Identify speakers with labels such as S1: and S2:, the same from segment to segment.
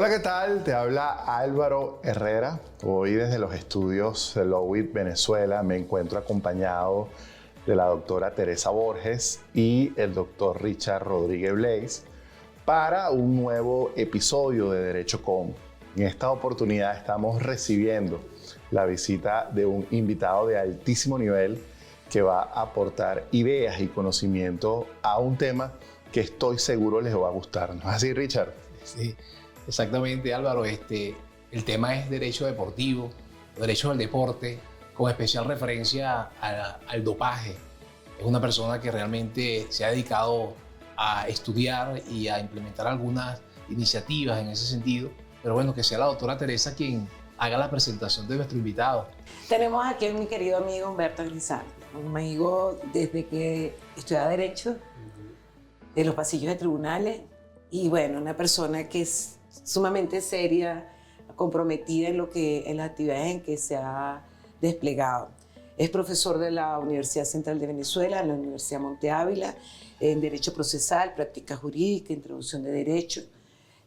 S1: Hola, ¿qué tal? Te habla Álvaro Herrera. Hoy desde los estudios de Lowit, Venezuela, me encuentro acompañado de la doctora Teresa Borges y el doctor Richard Rodríguez Blaze para un nuevo episodio de Derecho Com. En esta oportunidad estamos recibiendo la visita de un invitado de altísimo nivel que va a aportar ideas y conocimiento a un tema que estoy seguro les va a gustar. ¿No es así, Richard?
S2: Sí, exactamente, Álvaro. El tema es derecho deportivo, derecho al deporte, con especial referencia al dopaje. Es una persona que realmente se ha dedicado a estudiar y a implementar algunas iniciativas en ese sentido, pero bueno, que sea la doctora Teresa quien haga la presentación de nuestro invitado.
S3: Tenemos aquí a mi querido amigo Humberto Grisaldi, un amigo desde que estudia Derecho, de los pasillos de tribunales, y bueno, una persona que es sumamente seria, comprometida en las actividades en que se ha desplegado. Es profesor de la Universidad Central de Venezuela, en la Universidad Monte Ávila, en Derecho Procesal, Práctica Jurídica, Introducción de Derecho.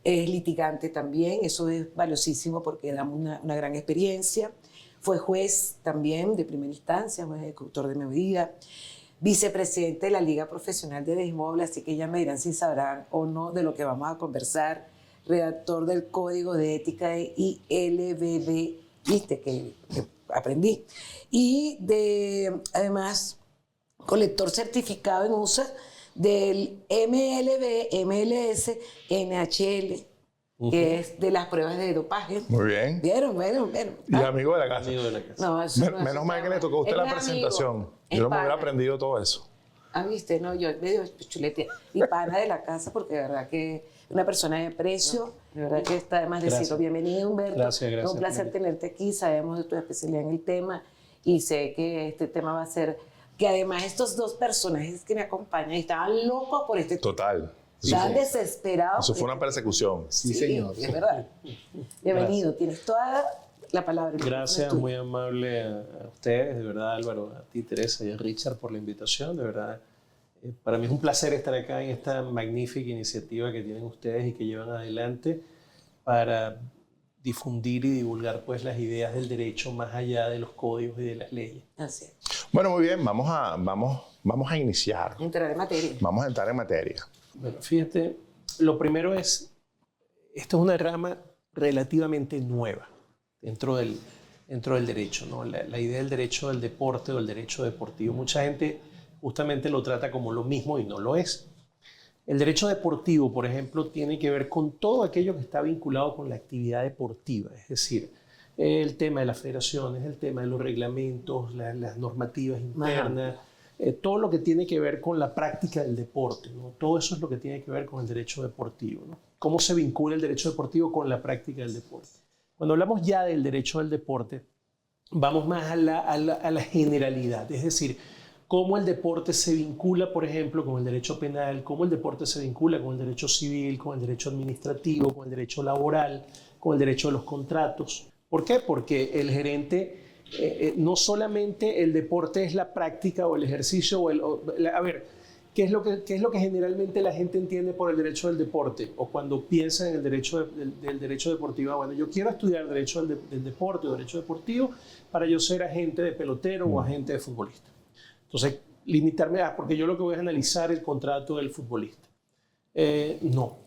S3: Es litigante también, eso es valiosísimo porque damos una gran experiencia. Fue juez también de primera instancia, juez ejecutor de medida, vicepresidente de la Liga Profesional de Desmóvil, así que ya me dirán si sabrán o no de lo que vamos a conversar. Redactor del Código de Ética de ILBB, viste que aprendí. Y además, colector certificado en USA del MLB, MLS, NHL, que es de las pruebas de dopaje.
S1: Muy bien.
S3: ¿Vieron?
S1: Y amigo de la casa.
S4: Amigo de la casa.
S3: No,
S1: Menos mal que le tocó a usted la presentación. Yo no me hubiera aprendido todo eso.
S3: Ah, viste, no, yo medio chulete. Y pana de la casa, porque de verdad que una persona de aprecio, de verdad que está de más decirlo. Bienvenido, Humberto.
S4: Gracias.
S3: Un placer tenerte aquí, sabemos de tu especialidad en el tema y sé que este tema va a ser, que además estos dos personajes que me acompañan estaban locos por este tema.
S1: Total.
S3: Estaban desesperados.
S1: Eso fue una persecución.
S2: Sí, señor.
S3: Es verdad. Bienvenido, tienes toda la palabra.
S4: Gracias, muy amable a ustedes, de verdad, Álvaro, a ti, Teresa y a Richard por la invitación, de verdad. Para mí es un placer estar acá en esta magnífica iniciativa que tienen ustedes y que llevan adelante para difundir y divulgar pues las ideas del derecho más allá de los códigos y de las leyes.
S3: Así es.
S1: Bueno, muy bien, vamos a iniciar.
S3: Entrar en materia.
S1: Vamos a entrar en materia.
S4: Bueno, fíjate, lo primero es, esta es una rama relativamente nueva dentro del derecho, ¿no? La idea del derecho del deporte o del derecho deportivo. Mucha gente justamente lo trata como lo mismo y no lo es. El derecho deportivo, por ejemplo, tiene que ver con todo aquello que está vinculado con la actividad deportiva, es decir, el tema de las federaciones, el tema de los reglamentos, las normativas internas, todo lo que tiene que ver con la práctica del deporte, ¿no? Todo eso es lo que tiene que ver con el derecho deportivo, ¿no? ¿Cómo se vincula el derecho deportivo con la práctica del deporte? Cuando hablamos ya del derecho del deporte, vamos más a la generalidad, es decir, cómo el deporte se vincula, por ejemplo, con el derecho penal, cómo el deporte se vincula con el derecho civil, con el derecho administrativo, con el derecho laboral, con el derecho de los contratos. ¿Por qué? Porque el gerente, no solamente el deporte es la práctica o el ejercicio, a ver, ¿qué es lo que generalmente la gente entiende por el derecho del deporte? O cuando piensa en el derecho del derecho deportivo, bueno, yo quiero estudiar derecho del deporte o derecho deportivo para yo ser agente de pelotero o agente de futbolista. Entonces, limitarme porque yo lo que voy a analizar es el contrato del futbolista. No,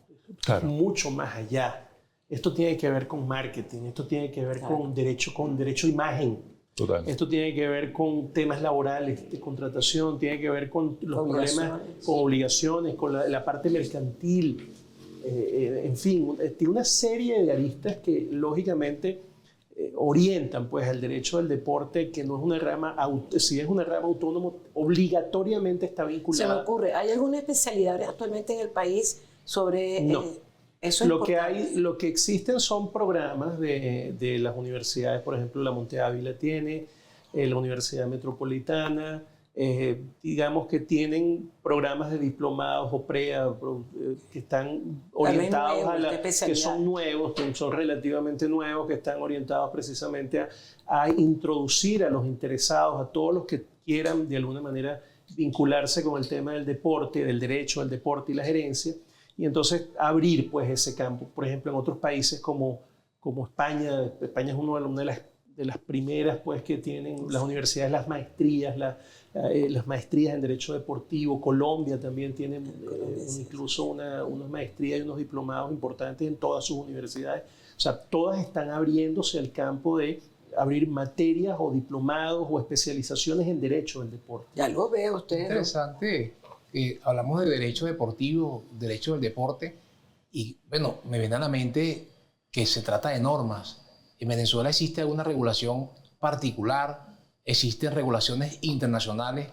S4: claro. Mucho más allá. Esto tiene que ver con marketing, esto tiene que ver con derecho a imagen.
S1: Total.
S4: Esto tiene que ver con temas laborales, de contratación, tiene que ver con los problemas, con obligaciones, con la parte mercantil. En fin, tiene una serie de aristas que lógicamente orientan pues el derecho del deporte, que no es una rama, si es una rama autónoma, obligatoriamente está vinculada.
S3: Se me ocurre, ¿hay alguna especialidad actualmente en el país sobre
S4: no.
S3: eso?
S4: Lo que existen son programas de las universidades, por ejemplo, la Monte Ávila tiene, la Universidad Metropolitana, digamos que tienen programas de diplomados o PREA que están orientados que son nuevos, que son relativamente nuevos, que están orientados precisamente a introducir a los interesados, a todos los que quieran de alguna manera vincularse con el tema del deporte, del derecho al deporte y la gerencia. y entonces abrir pues ese campo. Por ejemplo, en otros países como España es una de las primeras pues que tienen las universidades, las maestrías, las maestrías en Derecho Deportivo. Colombia también tiene incluso una maestría y unos diplomados importantes en todas sus universidades. O sea, todas están abriéndose al campo de abrir materias o diplomados o especializaciones en Derecho del Deporte.
S3: Ya lo veo usted.
S2: Interesante. Hablamos de derecho deportivo, derecho del deporte, y bueno, me viene a la mente que se trata de normas. ¿En Venezuela existe alguna regulación particular? ¿Existen regulaciones internacionales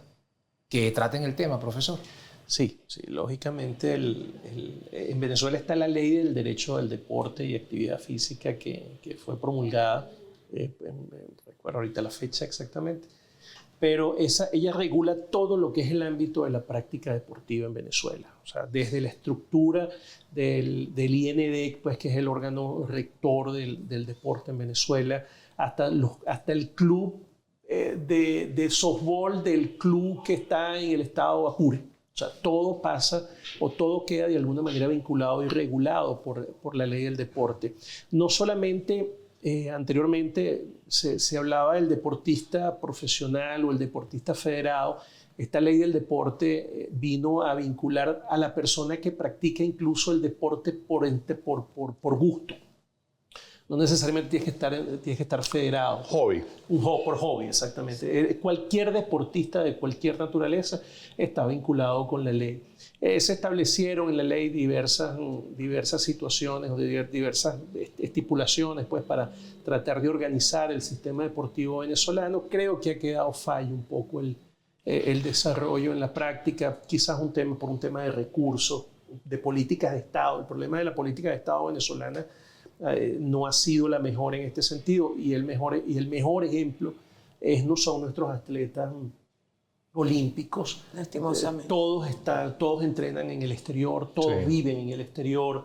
S2: que traten el tema, profesor?
S4: Sí, lógicamente en Venezuela está la ley del derecho del deporte y actividad física que fue promulgada, recuerdo ahorita la fecha exactamente, pero ella regula todo lo que es el ámbito de la práctica deportiva en Venezuela. O sea, desde la estructura del INDEC, pues, que es el órgano rector del deporte en Venezuela, hasta el club de softball del club que está en el estado Apure. O sea, todo pasa o todo queda de alguna manera vinculado y regulado por la ley del deporte. No solamente anteriormente se hablaba del deportista profesional o el deportista federado. Esta ley del deporte vino a vincular a la persona que practica incluso el deporte por gusto. No necesariamente tienes que estar federado.
S1: Hobby.
S4: Por hobby, exactamente. Cualquier deportista de cualquier naturaleza está vinculado con la ley. Se establecieron en la ley diversas situaciones o diversas estipulaciones pues, para tratar de organizar el sistema deportivo venezolano. Creo que ha quedado fallo un poco el desarrollo en la práctica, quizás por un tema de recursos, de políticas de Estado. El problema de la política de Estado venezolana no ha sido la mejor en este sentido, y el mejor ejemplo no son nuestros atletas olímpicos.
S3: Lastimosamente.
S4: Todos entrenan en el exterior, todos viven en el exterior,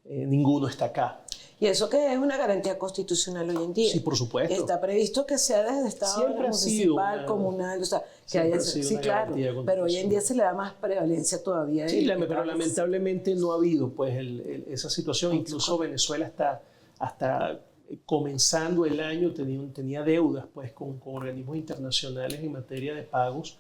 S4: ninguno está acá.
S3: Y eso que es una garantía constitucional hoy en día.
S4: Sí, por supuesto.
S3: Está previsto que sea desde Estado
S4: Siempre
S3: municipal, comunal, o sea, que haya, sí, claro, pero hoy en día se le da más prevalencia todavía.
S4: Sí, pero lamentablemente no ha habido pues esa situación. Incluso Venezuela hasta comenzando el año tenía deudas pues con organismos internacionales en materia de pagos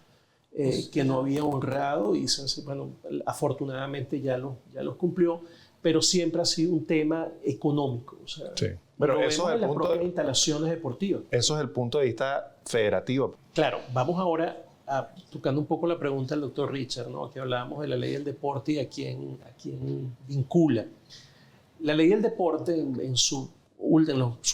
S4: que no había honrado, y bueno, afortunadamente ya los cumplió. Pero siempre ha sido un tema económico. O sea,
S1: sí. Pero eso es
S4: las propias instalaciones deportivas.
S1: Eso es el punto de vista federativo.
S4: Claro, vamos ahora tocando un poco la pregunta del doctor Richard, ¿no? Que hablábamos de la ley del deporte y a quién vincula. La ley del deporte, en sus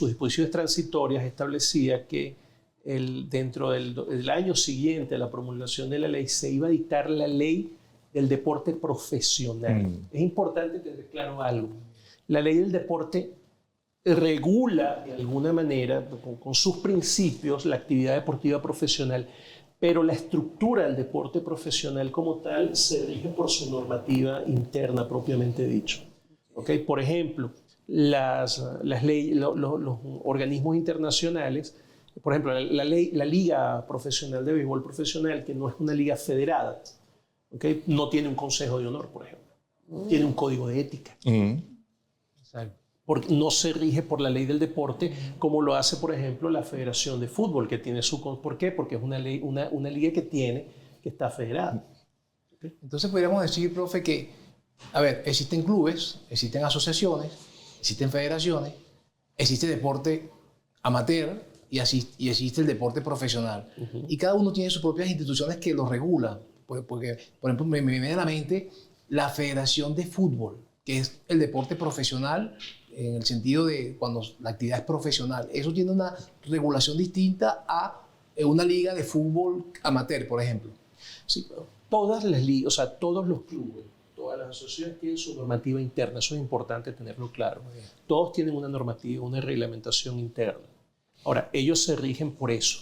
S4: disposiciones transitorias, establecía que dentro del año siguiente a la promulgación de la ley se iba a dictar la ley del deporte profesional. Es importante tener claro algo. La ley del deporte regula de alguna manera, con sus principios, la actividad deportiva profesional, pero la estructura del deporte profesional como tal se rige por su normativa interna propiamente dicho. ¿Okay? Por ejemplo, los organismos internacionales, por ejemplo, la Liga Profesional de Béisbol Profesional, que no es una liga federada, ¿okay? No tiene un consejo de honor, por ejemplo. Tiene un código de ética. Porque no se rige por la ley del deporte como lo hace, por ejemplo, la Federación de Fútbol, que tiene su... ¿Por qué? Porque es una liga que está federada. ¿Okay?
S2: Entonces podríamos decir, profe, que, a ver, existen clubes, existen asociaciones, existen federaciones, existe deporte amateur y existe el deporte profesional. Y cada uno tiene sus propias instituciones que lo regulan. Porque, por ejemplo, me viene a la mente la Federación de Fútbol, que es el deporte profesional en el sentido de cuando la actividad es profesional. Eso tiene una regulación distinta a una liga de fútbol amateur, por ejemplo.
S4: Sí, todas las ligas, o sea, todos los clubes, todas las asociaciones tienen su normativa interna. Eso es importante tenerlo claro. Todos tienen una normativa, una reglamentación interna. Ahora, ellos se rigen por eso.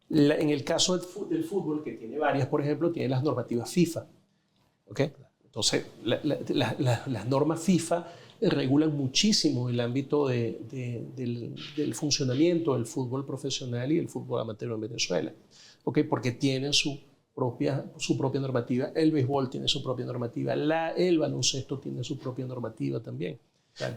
S4: En el caso del fútbol, que tiene varias, por ejemplo, tiene las normativas FIFA. ¿Okay? Entonces, las normas FIFA regulan muchísimo el ámbito del funcionamiento del fútbol profesional y el fútbol amateur en Venezuela. ¿Okay? Porque tienen su su propia normativa, el béisbol tiene su propia normativa, el baloncesto tiene su propia normativa también,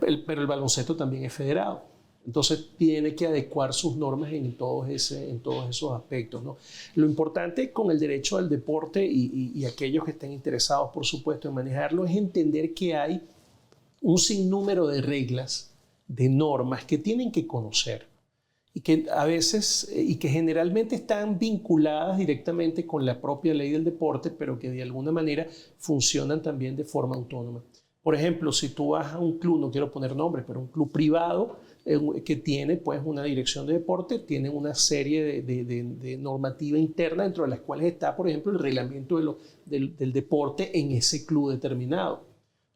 S4: pero el baloncesto también es federado. Entonces tiene que adecuar sus normas en todos esos aspectos, ¿no? Lo importante con el derecho al deporte y aquellos que estén interesados, por supuesto, en manejarlo, es entender que hay un sinnúmero de reglas, de normas que tienen que conocer y que a veces y que generalmente están vinculadas directamente con la propia ley del deporte, pero que de alguna manera funcionan también de forma autónoma. Por ejemplo, si tú vas a un club, no quiero poner nombres, pero un club privado que tiene pues una dirección de deporte, tiene una serie de normativa interna dentro de las cuales está, por ejemplo, el reglamento del deporte en ese club determinado.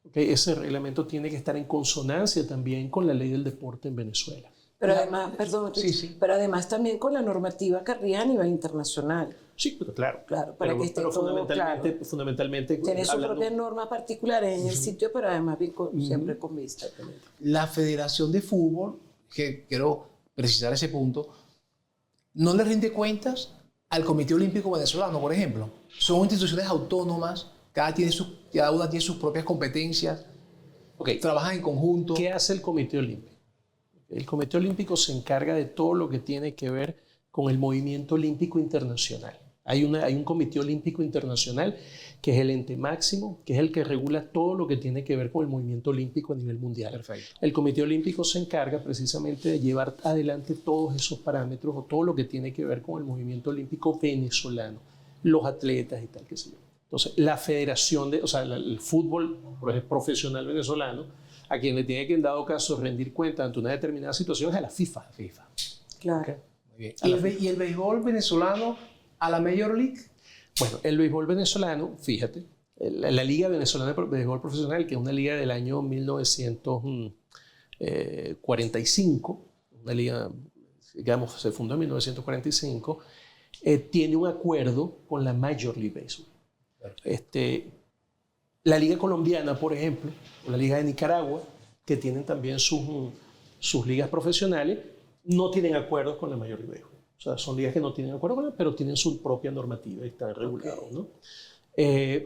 S4: ¿Okay? Ese reglamento tiene que estar en consonancia también con la ley del deporte en Venezuela.
S3: Pero además, perdón,
S4: Sí.
S3: pero además también con la normativa que rige a nivel internacional.
S4: Sí, pero claro.
S3: Claro, para que esté todo claro.
S4: Fundamentalmente
S3: tiene sus propias normas particulares en el sitio, pero además siempre con vista.
S2: La Federación de Fútbol, que quiero precisar ese punto, no le rinde cuentas al Comité Olímpico Venezolano, por ejemplo. Son instituciones autónomas, cada una tiene sus propias competencias, trabajan en conjunto.
S4: ¿Qué hace el Comité Olímpico? El Comité Olímpico se encarga de todo lo que tiene que ver con el movimiento olímpico internacional. Hay un Comité Olímpico Internacional que es el ente máximo, que es el que regula todo lo que tiene que ver con el movimiento olímpico a nivel mundial.
S2: Perfecto.
S4: El Comité Olímpico se encarga precisamente de llevar adelante todos esos parámetros o todo lo que tiene que ver con el movimiento olímpico venezolano, los atletas y tal, qué sé yo. Entonces, la federación, el fútbol profesional venezolano, a quien le tiene que, en dado caso, rendir cuenta ante una determinada situación es a la FIFA.
S3: Claro.
S4: ¿Okay?
S2: Muy bien. ¿Y el béisbol venezolano a la Major League?
S4: Bueno, el béisbol venezolano, fíjate, la Liga Venezolana de Béisbol Profesional, que es una liga del año 1945, una liga, digamos, se fundó en 1945, tiene un acuerdo con la Major League Baseball. La Liga Colombiana, por ejemplo, o la Liga de Nicaragua, que tienen también sus ligas profesionales, no tienen acuerdos con la Major League Baseball. O sea, son ligas que no tienen acuerdo con ella, pero tienen su propia normativa y están regulados, ¿no?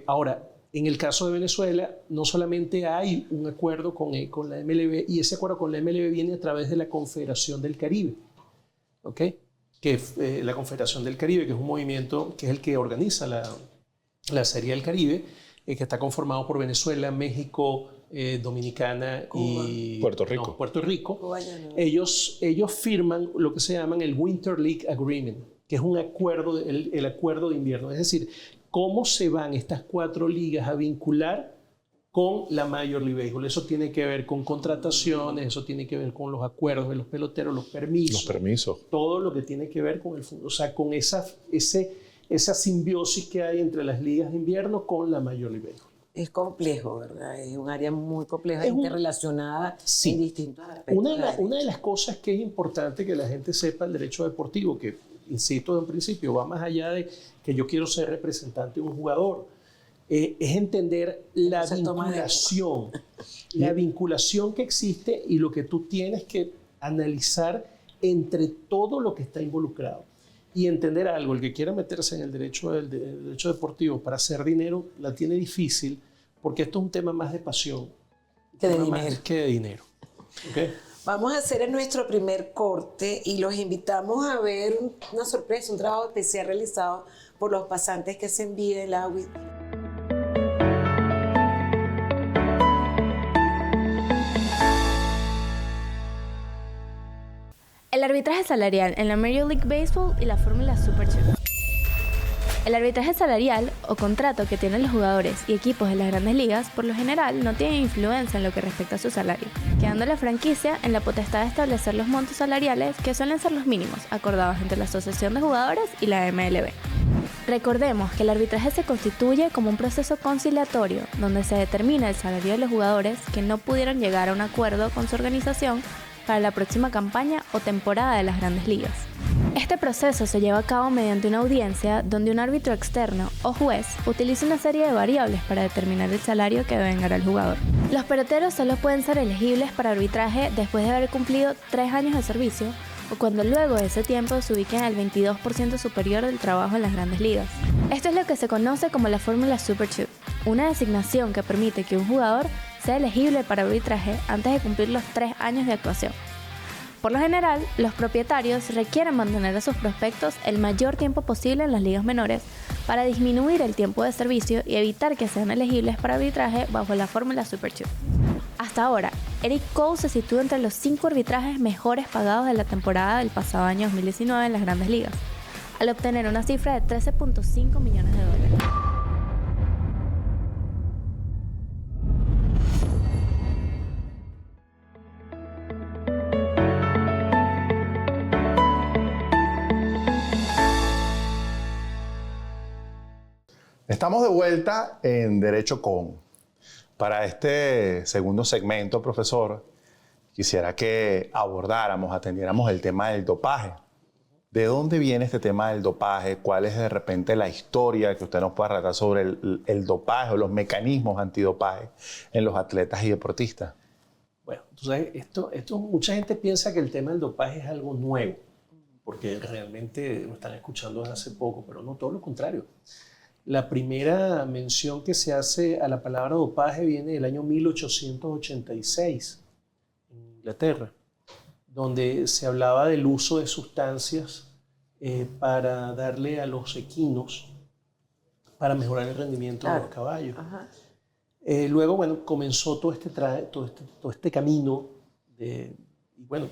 S4: Ahora, en el caso de Venezuela, no solamente hay un acuerdo con la MLB, y ese acuerdo con la MLB viene a través de la Confederación del Caribe, ¿ok? La Confederación del Caribe, que es un movimiento que es el que organiza la Serie del Caribe, que está conformado por Venezuela, México, Dominicana y
S1: Puerto Rico.
S4: Puerto Rico.
S3: Cuba ya no.
S4: Ellos firman lo que se llaman el Winter League Agreement, que es un acuerdo, el acuerdo de invierno. Es decir, cómo se van estas 4 ligas a vincular con la Major League Baseball. Eso tiene que ver con contrataciones, eso tiene que ver con los acuerdos de los peloteros, los permisos. Todo lo que tiene que ver con el fútbol. O sea, con esa simbiosis que hay entre las ligas de invierno con la Major League Baseball.
S3: Es complejo, ¿verdad? Es un área muy compleja, interrelacionada en distintos aspectos.
S4: Una de las cosas que es importante que la gente sepa el derecho deportivo, que, insisto, en principio va más allá de que yo quiero ser representante de un jugador, es entender la vinculación que existe y lo que tú tienes que analizar entre todo lo que está involucrado. Y entender algo, el que quiera meterse en el derecho deportivo para hacer dinero la tiene difícil, porque esto es un tema más de pasión
S3: que de dinero.
S4: Que de dinero. ¿Okay?
S3: Vamos a hacer nuestro primer corte y los invitamos a ver una sorpresa, un trabajo especial realizado por los pasantes que se envíen el agua.
S5: El arbitraje salarial en la Major League Baseball y la fórmula Super Chip. El arbitraje salarial o contrato que tienen los jugadores y equipos de las grandes ligas por lo general no tiene influencia en lo que respecta a su salario, quedando la franquicia en la potestad de establecer los montos salariales que suelen ser los mínimos acordados entre la Asociación de Jugadores y la MLB. Recordemos que el arbitraje se constituye como un proceso conciliatorio donde se determina el salario de los jugadores que no pudieron llegar a un acuerdo con su organización para la próxima campaña o temporada de las grandes ligas. Este proceso se lleva a cabo mediante una audiencia donde un árbitro externo o juez utiliza una serie de variables para determinar el salario que debe ganar el jugador. Los peloteros solo pueden ser elegibles para arbitraje después de haber cumplido 3 años de servicio o cuando luego de ese tiempo se ubiquen al 22% superior del trabajo en las grandes ligas. Esto es lo que se conoce como la fórmula Super 2, una designación que permite que un jugador sea elegible para arbitraje antes de cumplir los 3 años de actuación. Por lo general, los propietarios requieren mantener a sus prospectos el mayor tiempo posible en las ligas menores para disminuir el tiempo de servicio y evitar que sean elegibles para arbitraje bajo la fórmula Super 2. Hasta ahora, Eric Cole se sitúa entre los 5 arbitrajes mejores pagados de la temporada del pasado año 2019 en las grandes ligas, al obtener una cifra de $13.5 millones.
S1: Estamos de vuelta en Derecho Con. Para este segundo segmento, profesor, quisiera que abordáramos, atendiéramos el tema del dopaje. ¿De dónde viene este tema del dopaje? ¿Cuál es de repente la historia que usted nos pueda relatar sobre el dopaje o los mecanismos antidopaje en los atletas y deportistas?
S4: Bueno, entonces esto mucha gente piensa que el tema del dopaje es algo nuevo, porque realmente lo están escuchando desde hace poco, pero no, todo lo contrario. La primera mención que se hace a la palabra dopaje viene del año 1886 en Inglaterra, donde se hablaba del uso de sustancias para darle a los equinos para mejorar el rendimiento de los caballos. Luego, bueno, comenzó todo este camino y bueno,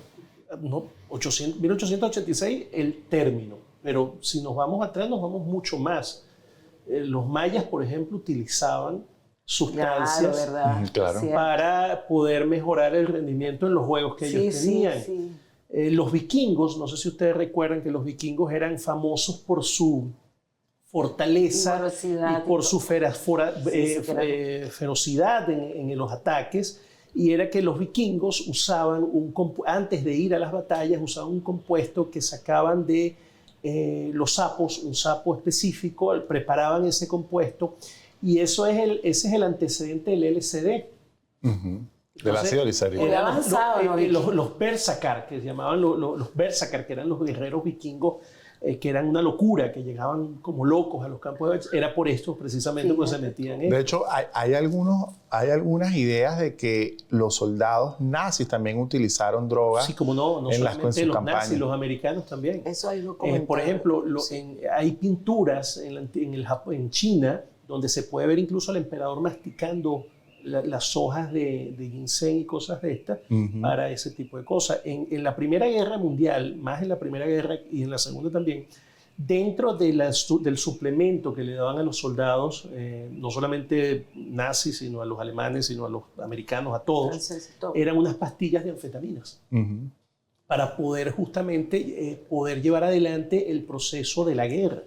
S4: 1886 el término, pero si nos vamos atrás nos vamos mucho más. Los mayas, por ejemplo, utilizaban sustancias para poder mejorar el rendimiento en los juegos que ellos tenían. Los vikingos, no sé si ustedes recuerdan que los vikingos eran famosos por su fortaleza y por su ferocidad en los ataques, y era que los vikingos usaban, antes de ir a las batallas, usaban un compuesto que sacaban de los sapos, un sapo específico, preparaban ese compuesto, y ese es el antecedente del LSD.
S1: Del ácido lisérgico.
S4: Los Berserker, que se llamaban los Berserker, que eran los guerreros vikingos, que eran una locura, que llegaban como locos a los campos de batalla. Era por esto precisamente que se metían en.
S1: De hecho, hay algunas ideas de que los soldados nazis también utilizaron drogas.
S4: Sí, como no solamente los nazis, los americanos también.
S3: Eso hay
S4: por ejemplo, hay pinturas en China donde se puede ver incluso al emperador masticando las hojas de ginseng y cosas de estas para ese tipo de cosas. En la Primera Guerra Mundial, más en la Primera Guerra y en la Segunda también, dentro del suplemento que le daban a los soldados, no solamente nazis, sino a los alemanes, sino a los americanos, a todos, eran unas pastillas de anfetaminas para poder justamente poder llevar adelante el proceso de la guerra.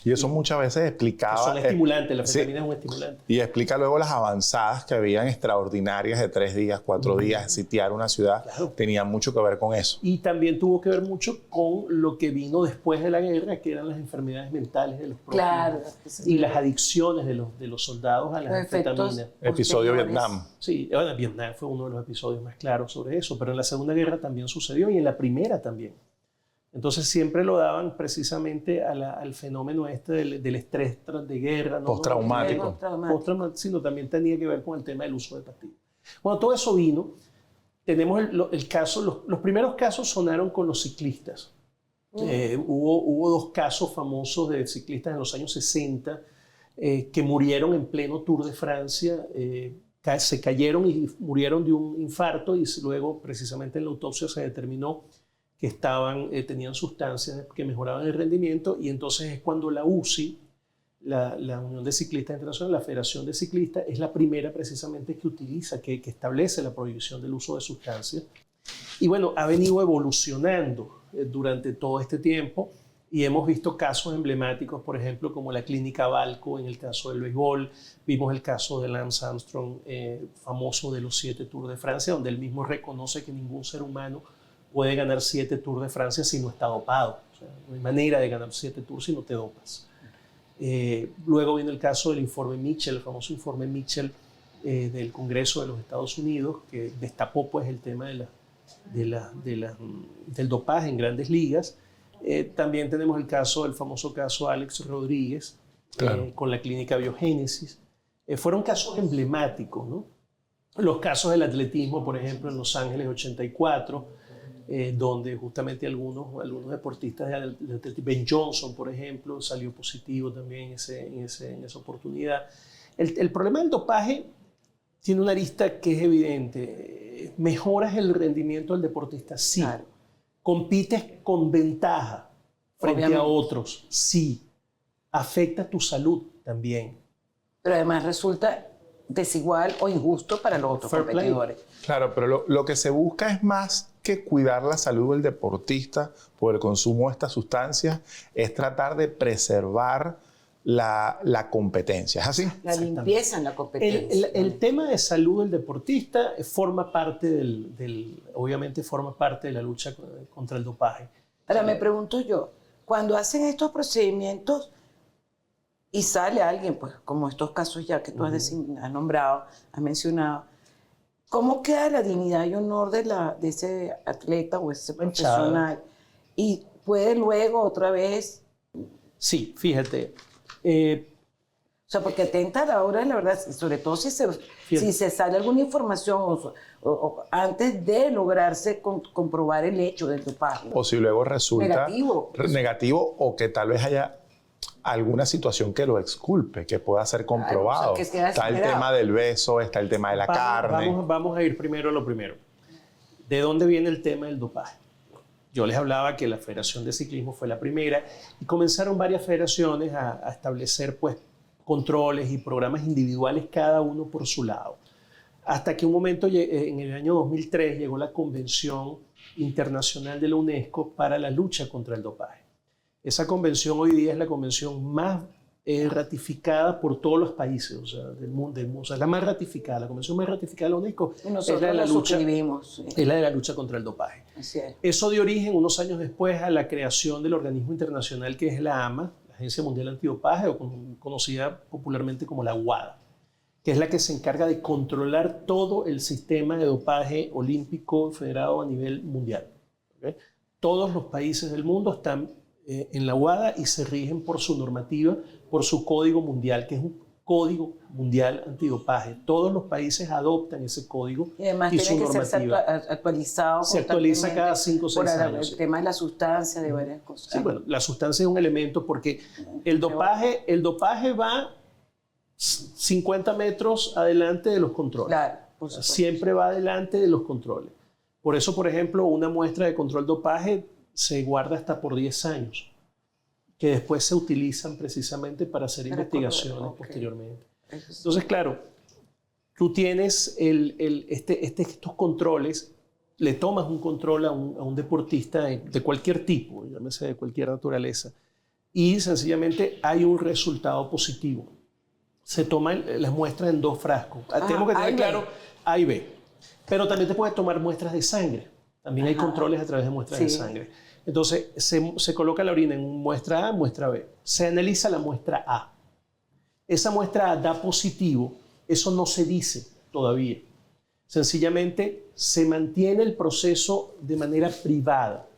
S1: Y eso muchas veces explicaba...
S4: Son estimulantes, la anfetamina es un estimulante.
S1: Y explica luego las avanzadas que habían extraordinarias de 3 días, 4 días, sitiar una ciudad, tenían mucho que ver con eso.
S4: Y también tuvo que ver mucho con lo que vino después de la guerra, que eran las enfermedades mentales de los propios y las adicciones de los soldados a las anfetaminas.
S1: Episodio Vietnam.
S4: Sí, bueno, Vietnam fue uno de los episodios más claros sobre eso, pero en la Segunda Guerra también sucedió y en la Primera también. Entonces siempre lo daban precisamente al fenómeno del estrés de guerra. ¿no?
S1: Postraumático.
S4: Sino también tenía que ver con el tema del uso de pastillas. Cuando todo eso vino, tenemos el caso, los primeros casos sonaron con los ciclistas. Hubo 2 casos famosos de ciclistas en los años 60 que murieron en pleno Tour de Francia, se cayeron y murieron de un infarto, y luego precisamente en la autopsia se determinó que tenían sustancias que mejoraban el rendimiento, y entonces es cuando la UCI, la Unión de Ciclistas Internacional, la Federación de Ciclistas, es la primera precisamente que establece la prohibición del uso de sustancias. Y bueno, ha venido evolucionando durante todo este tiempo, y hemos visto casos emblemáticos, por ejemplo, como la Clínica Balco en el caso del béisbol. Vimos el caso de Lance Armstrong, famoso de los 7 Tours de Francia, donde él mismo reconoce que ningún ser humano puede ganar 7 Tours de Francia si no está dopado. O sea, no hay manera de ganar 7 Tours si no te dopas. Luego viene el caso del informe Mitchell, el famoso informe Mitchell del Congreso de los Estados Unidos, que destapó pues, el tema del dopaje en Grandes Ligas. También tenemos el famoso caso Alex Rodríguez,
S1: Claro.
S4: con la clínica Biogénesis. Fueron casos emblemáticos, ¿no? Los casos del atletismo, por ejemplo, en Los Ángeles 84, donde justamente algunos deportistas de atletismo, Ben Johnson, por ejemplo, salió positivo también en esa oportunidad. El problema del dopaje tiene una arista que es evidente. ¿Mejoras el rendimiento del deportista? Sí.
S3: Claro.
S4: ¿Compites con ventaja frente
S3: Obviamente.
S4: a otros? Sí. ¿Afecta tu salud? También.
S3: Pero además resulta desigual o injusto para los otros
S4: Fair play.
S3: competidores.
S1: Claro, pero lo que se busca es más que cuidar la salud del deportista por el consumo de estas sustancias, es tratar de preservar la competencia. ¿Es así?
S3: La limpieza en la competencia.
S4: El tema de salud del deportista forma parte obviamente forma parte de la lucha contra el dopaje.
S3: Ahora me pregunto yo, cuando hacen estos procedimientos y sale alguien, pues como estos casos ya que tú has nombrado, has mencionado, ¿cómo queda la dignidad y honor de ese atleta o ese profesional? Y puede luego otra vez...
S4: Sí, fíjate.
S3: O sea, porque atenta a la hora, la verdad, sobre todo si se sale alguna información o antes de lograrse comprobar el hecho del dopaje.
S1: O si luego resulta
S3: negativo
S1: o que tal vez haya alguna situación que lo exculpe, que pueda ser comprobado.
S3: o sea, que sea
S1: está el
S3: esperado.
S1: tema del beso, está el tema de la carne.
S4: Vamos a ir primero a lo primero. ¿De dónde viene el tema del dopaje? Yo les hablaba que la Federación de Ciclismo fue la primera y comenzaron varias federaciones a establecer pues, controles y programas individuales, cada uno por su lado. Hasta que un momento, en el año 2003, llegó la Convención Internacional de la UNESCO para la lucha contra el dopaje. Esa convención hoy día es la convención más ratificada por todos los países, o sea, del mundo, o sea, la más ratificada, la convención más ratificada de la UNESCO es la de la lucha, es la de la lucha contra el dopaje.
S3: Así es.
S4: Eso dio origen unos años después a la creación del organismo internacional que es la AMA, la Agencia Mundial Antidopaje, o conocida popularmente como la WADA, que es la que se encarga de controlar todo el sistema de dopaje olímpico federado a nivel mundial. ¿Okay? Todos los países del mundo están en la WADA y se rigen por su normativa, por su código mundial, que es un código mundial antidopaje. Todos los países adoptan ese código
S3: y además
S4: su
S3: tiene que
S4: normativa.
S3: ser actualizado.
S4: Se actualiza cada 5 o 6 años.
S3: El tema de la sustancia, de varias cosas.
S4: Sí, bueno, la sustancia es un elemento porque el dopaje va 50 metros adelante de los controles.
S3: Claro, por supuesto.
S4: Siempre va adelante de los controles. Por eso, por ejemplo, una muestra de control dopaje se guarda hasta por 10 años, que después se utilizan precisamente para hacer investigaciones posteriormente. Entonces, claro, tú tienes estos controles, le tomas un control a un deportista de cualquier tipo, llámese de cualquier naturaleza, y sencillamente hay un resultado positivo. Se toman las muestras en 2 frascos. Tenemos que tener claro A y B. Pero también te puedes tomar muestras de sangre. También hay controles a través de muestras de sangre. Entonces, se coloca la orina en muestra A, muestra B. Se analiza la muestra A. Esa muestra A da positivo. Eso no se dice todavía. Sencillamente, se mantiene el proceso de manera privada.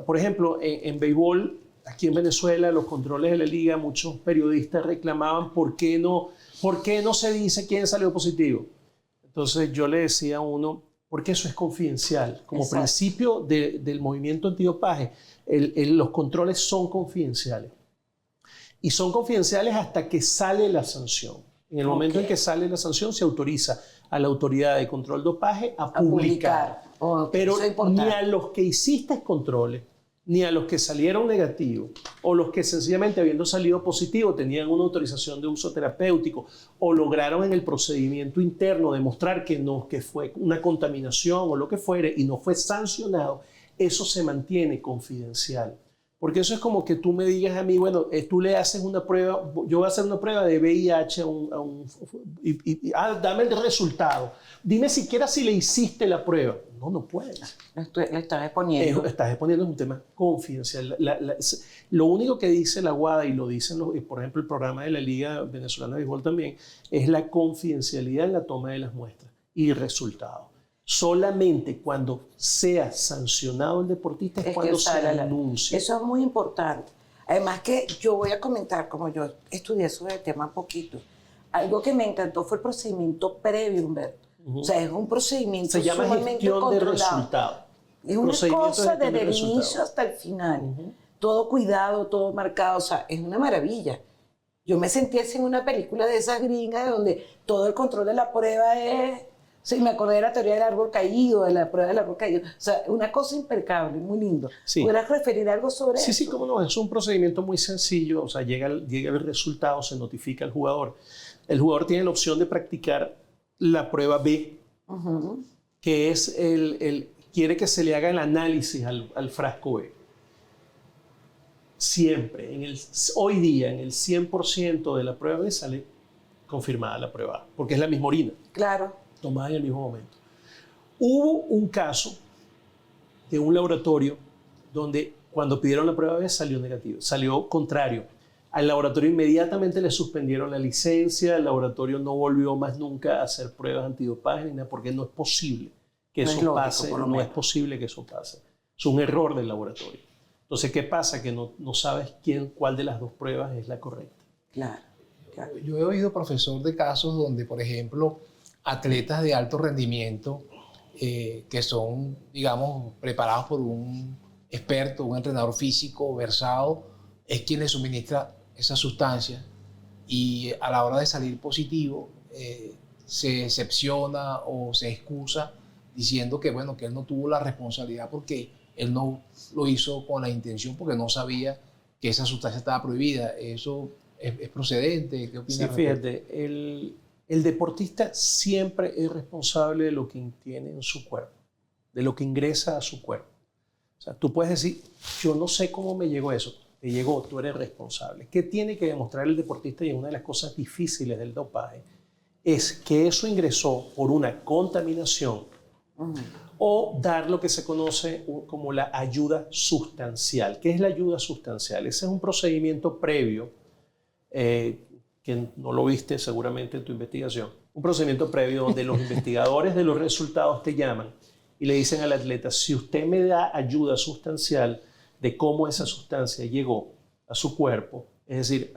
S4: Por ejemplo, en béisbol, aquí en Venezuela, los controles de la liga, muchos periodistas reclamaban ¿por qué no se dice quién salió positivo? Entonces, yo le decía a uno, porque eso es confidencial. Como principio del movimiento antidopaje, los controles son confidenciales. Y son confidenciales hasta que sale la sanción. En el momento en que sale la sanción, se autoriza a la autoridad de control dopaje a publicar. Pero ni a los que hiciste controles, ni a los que salieron negativos, o los que sencillamente habiendo salido positivo tenían una autorización de uso terapéutico, o lograron en el procedimiento interno demostrar que fue una contaminación o lo que fuere y no fue sancionado, eso se mantiene confidencial. Porque eso es como que tú me digas a mí, bueno, tú le haces una prueba, yo voy a hacer una prueba de VIH dame el resultado. Dime siquiera si le hiciste la prueba. No puedes.
S3: Lo estás exponiendo.
S4: Estás exponiendo un tema confidencial. Lo único que dice la WADA, y lo dicen, por ejemplo, el programa de la Liga Venezolana de Béisbol también, es la confidencialidad en la toma de las muestras y resultados. Solamente cuando sea sancionado el deportista es cuando se anuncia.
S3: Eso es muy importante. Además que yo voy a comentar, como yo estudié sobre el tema poquito, algo que me encantó fue el procedimiento previo, Humberto. O sea, es un procedimiento
S4: se llama
S3: sumamente
S4: gestión
S3: controlado.
S4: de resultados.
S3: Es una cosa desde el inicio hasta el final. Todo cuidado, todo marcado. O sea, es una maravilla. Yo me sentí así en una película de esas gringas donde todo el control de la prueba es... Sí, me acordé de la teoría del árbol caído, de la prueba del árbol caído. O sea, una cosa impecable, muy lindo.
S4: Sí.
S3: ¿Podrás referir algo sobre eso?
S4: Sí, cómo no. Es un procedimiento muy sencillo. O sea, llega el resultado, se notifica al jugador. El jugador tiene la opción de practicar la prueba B, que es quiere que se le haga el análisis al frasco B. Siempre, hoy día, en el 100% de la prueba B sale confirmada la prueba A, porque es la misma orina.
S3: Claro.
S4: Tomada en el mismo momento. Hubo un caso de un laboratorio donde cuando pidieron la prueba B salió negativo, salió contrario. Al laboratorio inmediatamente le suspendieron la licencia, el laboratorio no volvió más nunca a hacer pruebas antidopaje ni nada, porque no es posible que eso pase, no es posible que eso pase. Es un error del laboratorio. Entonces, ¿qué pasa? Que no sabes cuál de las dos pruebas es la correcta.
S3: Claro.
S2: Yo he oído, profesor, de casos donde, por ejemplo, atletas de alto rendimiento que son, digamos, preparados por un experto, un entrenador físico versado, es quien les suministra esa sustancia y a la hora de salir positivo se excepciona o se excusa diciendo que, bueno, que él no tuvo la responsabilidad porque él no lo hizo con la intención porque no sabía que esa sustancia estaba prohibida. ¿Eso es procedente? ¿Qué opinas?
S4: Sí, fíjate, el deportista siempre es responsable de lo que tiene en su cuerpo, de lo que ingresa a su cuerpo. O sea, tú puedes decir, yo no sé cómo me llegó eso. Te llegó, tú eres responsable. ¿Qué tiene que demostrar el deportista? Y es una de las cosas difíciles del dopaje, es que eso ingresó por una contaminación o dar lo que se conoce como la ayuda sustancial. ¿Qué es la ayuda sustancial? Ese es un procedimiento previo que no lo viste seguramente en tu investigación, un procedimiento previo donde los investigadores de los resultados te llaman y le dicen al atleta, si usted me da ayuda sustancial de cómo esa sustancia llegó a su cuerpo, es decir,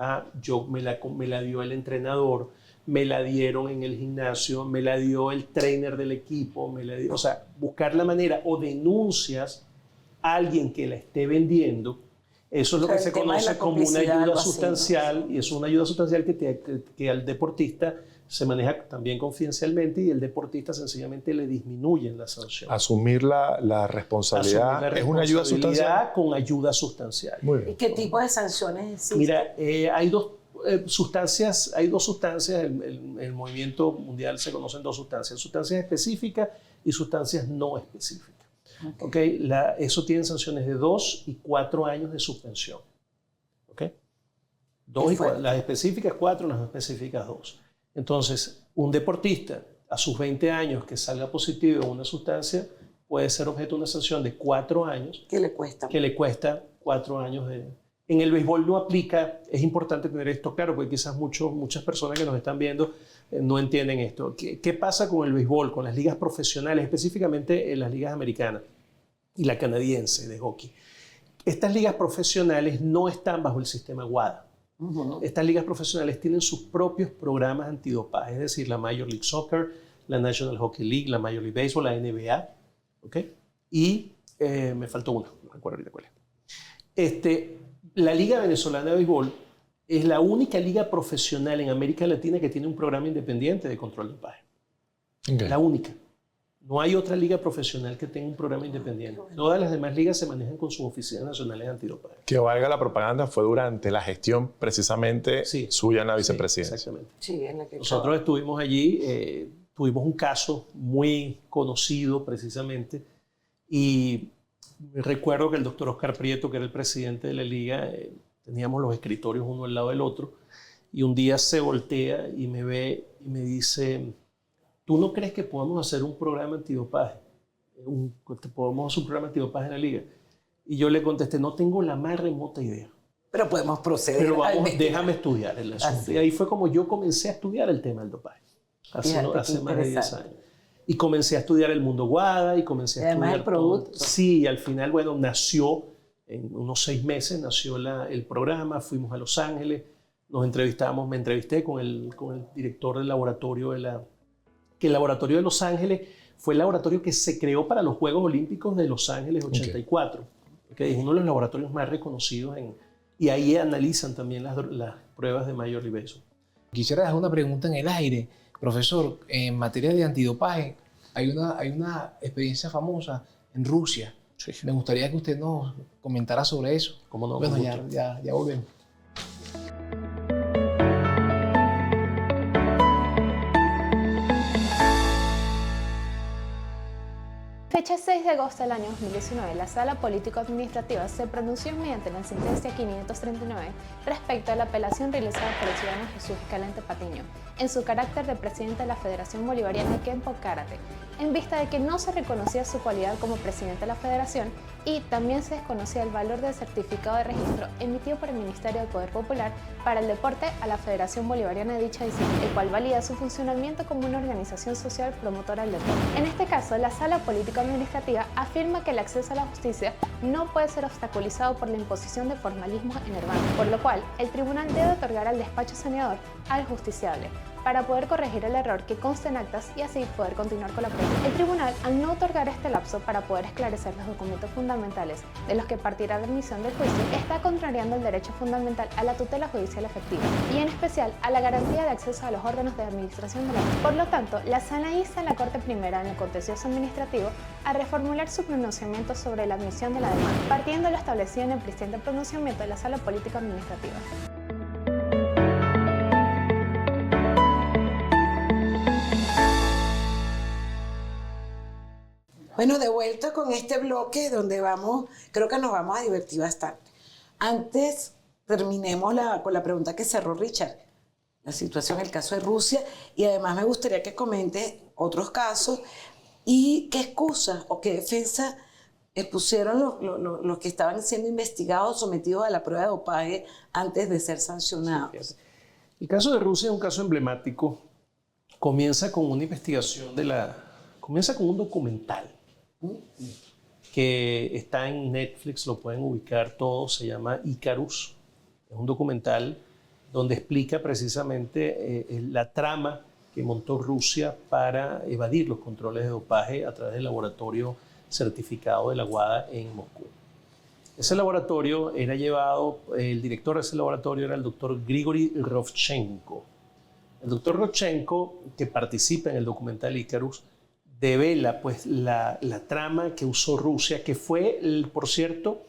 S4: me la dio el entrenador, me la dieron en el gimnasio, me la dio el trainer del equipo, o sea, buscar la manera o denuncias a alguien que la esté vendiendo. Eso es lo que se conoce como una ayuda sustancial, y es una ayuda sustancial que al deportista se maneja también confidencialmente y el deportista sencillamente le disminuyen la sanción.
S1: Asumir la responsabilidad es una ayuda sustancial.
S4: Con ayuda sustancial.
S1: Muy bien.
S3: ¿Y qué tipo de sanciones existen?
S4: Mira, hay dos sustancias, en el movimiento mundial se conocen dos sustancias específicas y sustancias no específicas. Okay. Eso tiene sanciones de 2 y 4 años de suspensión. Okay. 2 y 4, las específicas 4, las no específicas 2. Entonces, un deportista a sus 20 años que salga positivo en una sustancia puede ser objeto de una sanción de 4 años.
S3: ¿Qué le cuesta?
S4: Que le cuesta 4 años de... En el béisbol no aplica, es importante tener esto claro, porque quizás muchas personas que nos están viendo no entienden esto. ¿Qué pasa con el béisbol, con las ligas profesionales, específicamente en las ligas americanas y la canadiense de hockey? Estas ligas profesionales no están bajo el sistema WADA. Estas ligas profesionales tienen sus propios programas antidopaje, es decir, la Major League Soccer, la National Hockey League, la Major League Baseball, la NBA, ¿okay? Y me faltó una, no recuerdo ahorita cuál es. La Liga Venezolana de Béisbol es la única liga profesional en América Latina que tiene un programa independiente de control de dopaje. Okay. La única. No hay otra liga profesional que tenga un programa independiente. Todas las demás ligas se manejan con sus oficinas nacionales antidopaje.
S1: Que valga la propaganda, fue durante la gestión precisamente suya en la vicepresidencia.
S4: Exactamente.
S3: Sí, en la que
S4: nosotros estuvimos allí, tuvimos un caso muy conocido precisamente y recuerdo que el doctor Oscar Prieto, que era el presidente de la liga, teníamos los escritorios uno al lado del otro y un día se voltea y me ve y me dice... ¿Tú no crees que podamos hacer un programa antidopaje? ¿Podemos hacer un programa antidopaje en la liga? Y yo le contesté, no tengo la más remota idea.
S3: Pero podemos proceder.
S4: Pero déjame estudiar el asunto. Y ahí fue como yo comencé a estudiar el tema del dopaje. Hace más de 10 años. Y comencé a estudiar el mundo WADA y comencé a
S3: además
S4: estudiar
S3: el producto.
S4: todo. Sí, y al final, bueno, nació, en unos 6 meses nació el programa, fuimos a Los Ángeles, nos entrevistamos, me entrevisté con el director del laboratorio que el laboratorio de Los Ángeles fue el laboratorio que se creó para los Juegos Olímpicos de Los Ángeles 84, que es uno de los laboratorios más reconocidos y ahí analizan también las pruebas de Major League Baseball.
S2: Quisiera dejar una pregunta en el aire. Profesor, en materia de antidopaje, hay una experiencia famosa en Rusia.
S4: Sí.
S2: Me gustaría que usted nos comentara sobre eso.
S4: ¿Cómo no?
S2: Bueno, ya volvemos.
S5: Fecha 6 de agosto del año 2019, la Sala Político-Administrativa se pronunció mediante la sentencia 539 respecto a la apelación realizada por el ciudadano Jesús Escalante Patiño, en su carácter de presidente de la Federación Bolivariana de Kenpo Karate, en vista de que no se reconocía su cualidad como presidente de la federación y también se desconocía el valor del certificado de registro emitido por el Ministerio del Poder Popular para el deporte a la Federación Bolivariana de dicha disciplina, el cual valida su funcionamiento como una organización social promotora del deporte. En este caso, la Sala Político-Administrativa afirma que el acceso a la justicia no puede ser obstaculizado por la imposición de formalismos enervantes, por lo cual el tribunal debe otorgar al despacho saneador al justiciable, para poder corregir el error que conste en actas y así poder continuar con la prueba. El tribunal, al no otorgar este lapso para poder esclarecer los documentos fundamentales de los que partirá la admisión del juicio, está contrariando el derecho fundamental a la tutela judicial efectiva y en especial a la garantía de acceso a los órganos de administración de la ley. Por lo tanto, la Sala insta a la Corte Primera en el contencioso administrativo a reformular su pronunciamiento sobre la admisión de la demanda, partiendo de lo establecido en el presente pronunciamiento de la Sala Política Administrativa.
S3: Bueno, de vuelta con este bloque donde creo que nos vamos a divertir bastante. Antes, terminemos con la pregunta que cerró Richard, la situación, el caso de Rusia, y además me gustaría que comente otros casos y qué excusas o qué defensa expusieron los que estaban siendo investigados, sometidos a la prueba de dopaje antes de ser sancionados.
S4: El caso de Rusia es un caso emblemático. Comienza con una investigación comienza con un documental que está en Netflix, lo pueden ubicar todos, se llama Icarus. Es un documental donde explica precisamente la trama que montó Rusia para evadir los controles de dopaje a través del laboratorio certificado de la WADA en Moscú. Ese laboratorio era el director de ese laboratorio era el doctor Grigory Rovchenko. El doctor Rovchenko, que participa en el documental Icarus, devela pues la trama que usó Rusia, que fue, por cierto,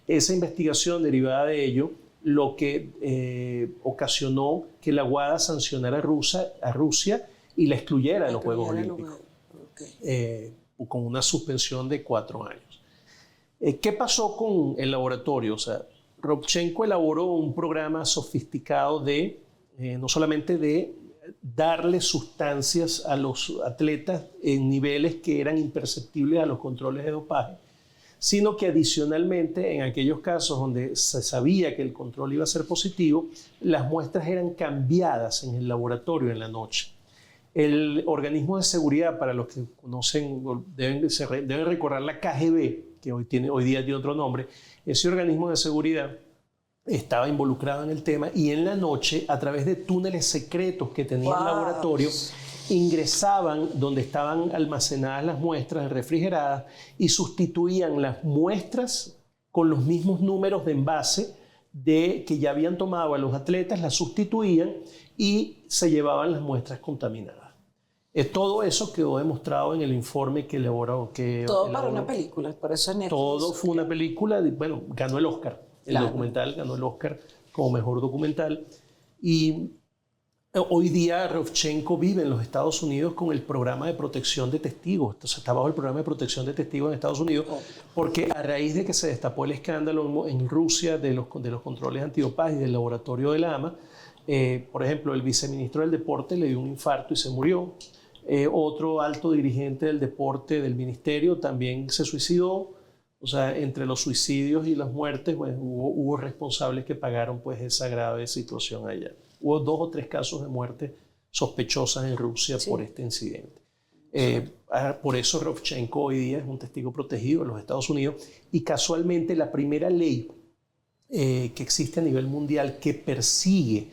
S4: esa investigación derivada de ello, lo que ocasionó que la WADA sancionara a Rusia y la excluyera de los Juegos Olímpicos, con una suspensión de 4 años. ¿Qué pasó con el laboratorio? O sea, Rovchenko elaboró un programa sofisticado no solamente de darle sustancias a los atletas en niveles que eran imperceptibles a los controles de dopaje, sino que adicionalmente en aquellos casos donde se sabía que el control iba a ser positivo, las muestras eran cambiadas en el laboratorio en la noche. El organismo de seguridad, para los que conocen, deben recordar la KGB, que hoy día tiene otro nombre. Ese organismo de seguridad estaba involucrado en el tema y en la noche, a través de túneles secretos que tenía el laboratorio, ingresaban donde estaban almacenadas las muestras refrigeradas y sustituían las muestras con los mismos números de envase que ya habían tomado a los atletas, las sustituían y se llevaban las muestras contaminadas. Todo eso quedó demostrado en el informe que elaboró.
S3: Todo para una película, por eso es Netflix.
S4: Todo fue una película, bueno, ganó el Oscar. El documental ganó el Oscar como mejor documental. Y hoy día Rovchenko vive en los Estados Unidos con el programa de protección de testigos. Entonces está bajo el programa de protección de testigos en Estados Unidos porque a raíz de que se destapó el escándalo en Rusia de los controles antidopaje y del laboratorio de la AMA, por ejemplo, el viceministro del deporte le dio un infarto y se murió. Otro alto dirigente del deporte del ministerio también se suicidó. O sea, entre los suicidios y las muertes, pues, hubo responsables que pagaron pues, esa grave situación allá. Hubo 2 o 3 casos de muerte sospechosas en Rusia por este incidente. Por eso Rovchenko hoy día es un testigo protegido en los Estados Unidos y casualmente la primera ley que existe a nivel mundial que persigue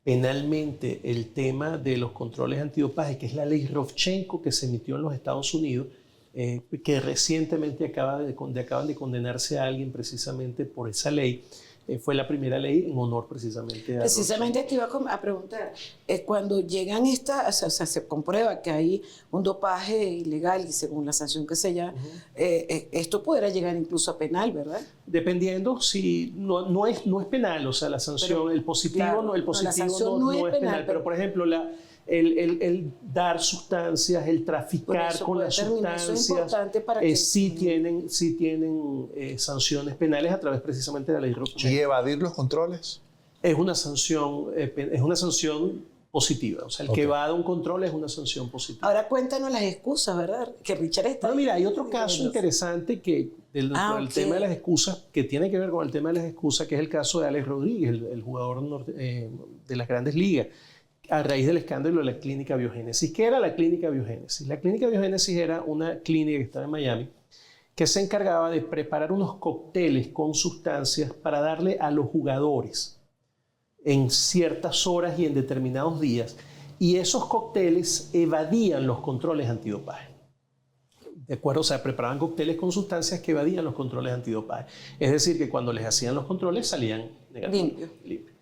S4: penalmente el tema de los controles antidopaje, que es la ley Rovchenko que se emitió en los Estados Unidos, que recientemente acaban de condenarse a alguien precisamente por esa ley. Fue la primera ley en honor precisamente a
S3: Precisamente te iba a preguntar, cuando llegan estas, o sea, se comprueba que hay un dopaje ilegal y según la sanción que se llama, esto podrá llegar incluso a penal, ¿verdad?
S4: Dependiendo si no es penal, o sea, la sanción, el positivo,
S3: claro,
S4: no, el positivo
S3: no
S4: es penal, pero por ejemplo, el dar sustancias, el traficar con las sustancias, sí tienen sanciones penales a través precisamente de la ley Rovchenko.
S1: ¿Y evadir los controles?
S4: Es una sanción positiva, o sea, el que evada un control es una sanción positiva.
S3: Ahora cuéntanos las excusas, ¿verdad? Que Richard está...
S4: Bueno, mira, hay otro caso interesante que del tema de las excusas, que tiene que ver con el tema de las excusas, que es el caso de Alex Rodríguez, el jugador de las Grandes Ligas, a raíz del escándalo de la clínica Biogénesis. ¿Qué era la clínica Biogénesis? La clínica Biogénesis era una clínica que estaba en Miami que se encargaba de preparar unos cócteles con sustancias para darle a los jugadores en ciertas horas y en determinados días, y esos cócteles evadían los controles antidopaje. ¿De acuerdo? O sea, preparaban cócteles con sustancias que evadían los controles antidopaje. Es decir, que cuando les hacían los controles salían negativos. Limpios.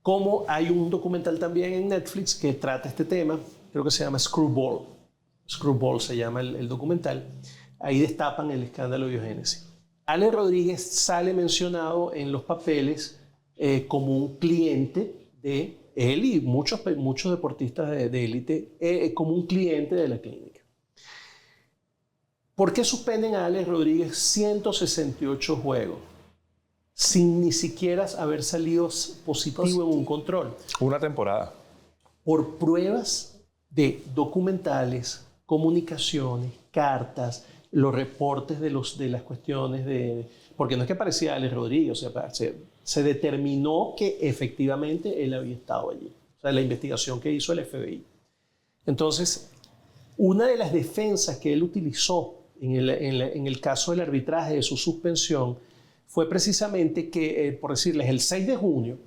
S4: Como hay un documental también en Netflix que trata este tema, creo que se llama Screwball. Screwball se llama el documental. Ahí destapan el escándalo de Biogénesis. Alex Rodríguez sale mencionado en los papeles como un cliente de él y muchos deportistas de élite, como un cliente de la clínica. ¿Por qué suspenden a Alex Rodríguez 168 juegos? Sin ni siquiera haber salido positivo en un control.
S1: Una temporada.
S4: Por pruebas de documentales, comunicaciones, cartas, los reportes de las cuestiones de... Porque no es que parecía Alex Rodríguez, o sea, se determinó que efectivamente él había estado allí. O sea, la investigación que hizo el FBI. Entonces, una de las defensas que él utilizó en el caso del arbitraje de su suspensión fue precisamente que, por decirles, el 6 de junio,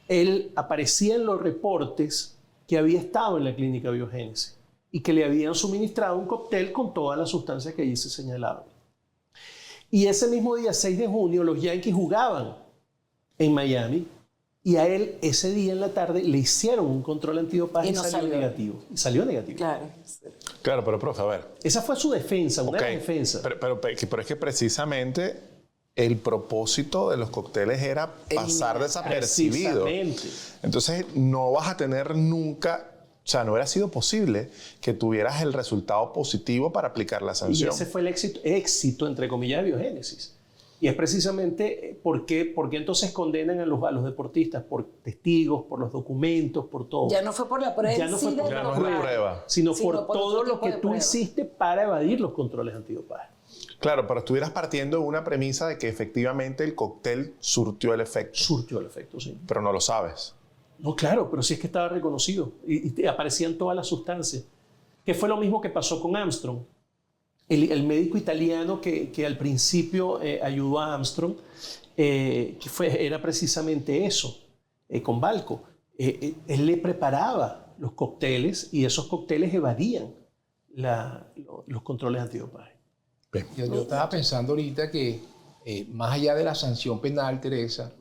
S4: él aparecía en los reportes que había estado en la clínica Biogénesis y que le habían suministrado un cóctel con todas las sustancias que allí se señalaban. Y ese mismo día, 6 de junio, los Yankees jugaban en Miami y a él ese día en la tarde le hicieron un control antidopaje y salió negativo. Y salió negativo.
S1: Claro, pero profe, a ver.
S4: Esa fue su defensa, una defensa.
S1: Pero es que precisamente el propósito de los cócteles era pasar desapercibido. Entonces no vas a tener nunca, o sea, no hubiera sido posible que tuvieras el resultado positivo para aplicar la sanción.
S4: Y ese fue el éxito entre comillas, de Biogénesis. Y es precisamente por qué entonces condenan a los deportistas por testigos, por los documentos, por todo.
S3: Ya no fue por la prueba,
S1: ya no fue por la prueba,
S4: sino por todo lo que tú hiciste para evadir los controles antidopaje.
S1: Claro, pero estuvieras partiendo de una premisa de que efectivamente el cóctel surtió el efecto.
S4: Surtió el efecto, sí.
S1: Pero no lo sabes.
S4: No, claro, pero sí es que estaba reconocido y aparecían todas las sustancias. Que fue lo mismo que pasó con Armstrong. El médico italiano que al principio ayudó a Armstrong, era precisamente eso, con Balco. Él le preparaba los cócteles y esos cócteles evadían los controles antidopaje.
S2: Yo estaba pensando ahorita que más allá de la sanción penal, Teresa,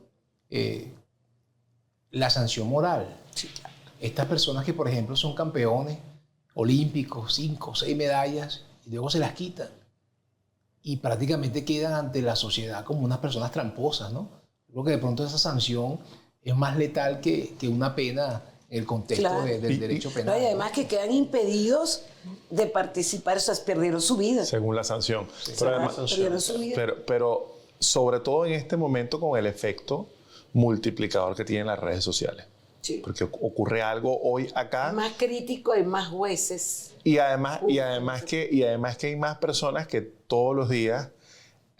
S2: la sanción moral.
S3: Sí, claro.
S2: Estas personas que, por ejemplo, son campeones olímpicos, 5 o 6 medallas, y luego se las quitan. Y prácticamente quedan ante la sociedad como unas personas tramposas, ¿no? Creo que de pronto esa sanción es más letal que una pena en el contexto del derecho penal.
S3: Y además que quedan impedidos de participar, o sea, perdieron su vida.
S1: Según la sanción.
S3: Sí,
S1: pero, además,
S3: perdieron su vida.
S1: Pero sobre todo en este momento con el efecto multiplicador que tienen las redes sociales.
S3: Sí.
S1: Porque ocurre algo hoy acá.
S3: Es más crítico, hay más jueces.
S1: Y además que hay más personas que todos los días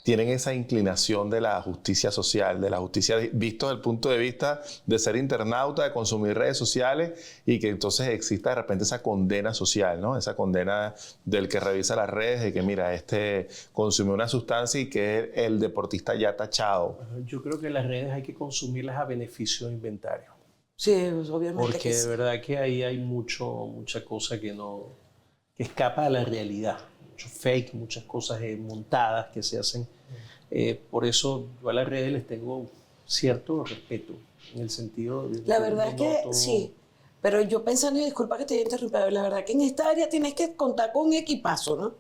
S1: tienen esa inclinación de la justicia social, de la justicia visto desde el punto de vista de ser internauta, de consumir redes sociales y que entonces exista de repente esa condena social, ¿no? Esa condena del que revisa las redes de que mira, consumió una sustancia y que es el deportista ya tachado.
S4: Yo creo que las redes hay que consumirlas a beneficio de inventario.
S3: Sí, obviamente.
S4: Porque
S3: que
S4: de
S3: sí.
S4: verdad que ahí hay mucha cosa que escapa a la realidad. Mucho fake, muchas cosas montadas que se hacen. Por eso yo a las redes les tengo cierto respeto, en el sentido de...
S3: La verdad es que sí, pero yo pensando, y disculpa que te haya interrumpido, la verdad que en esta área tienes que contar con un equipazo, ¿no?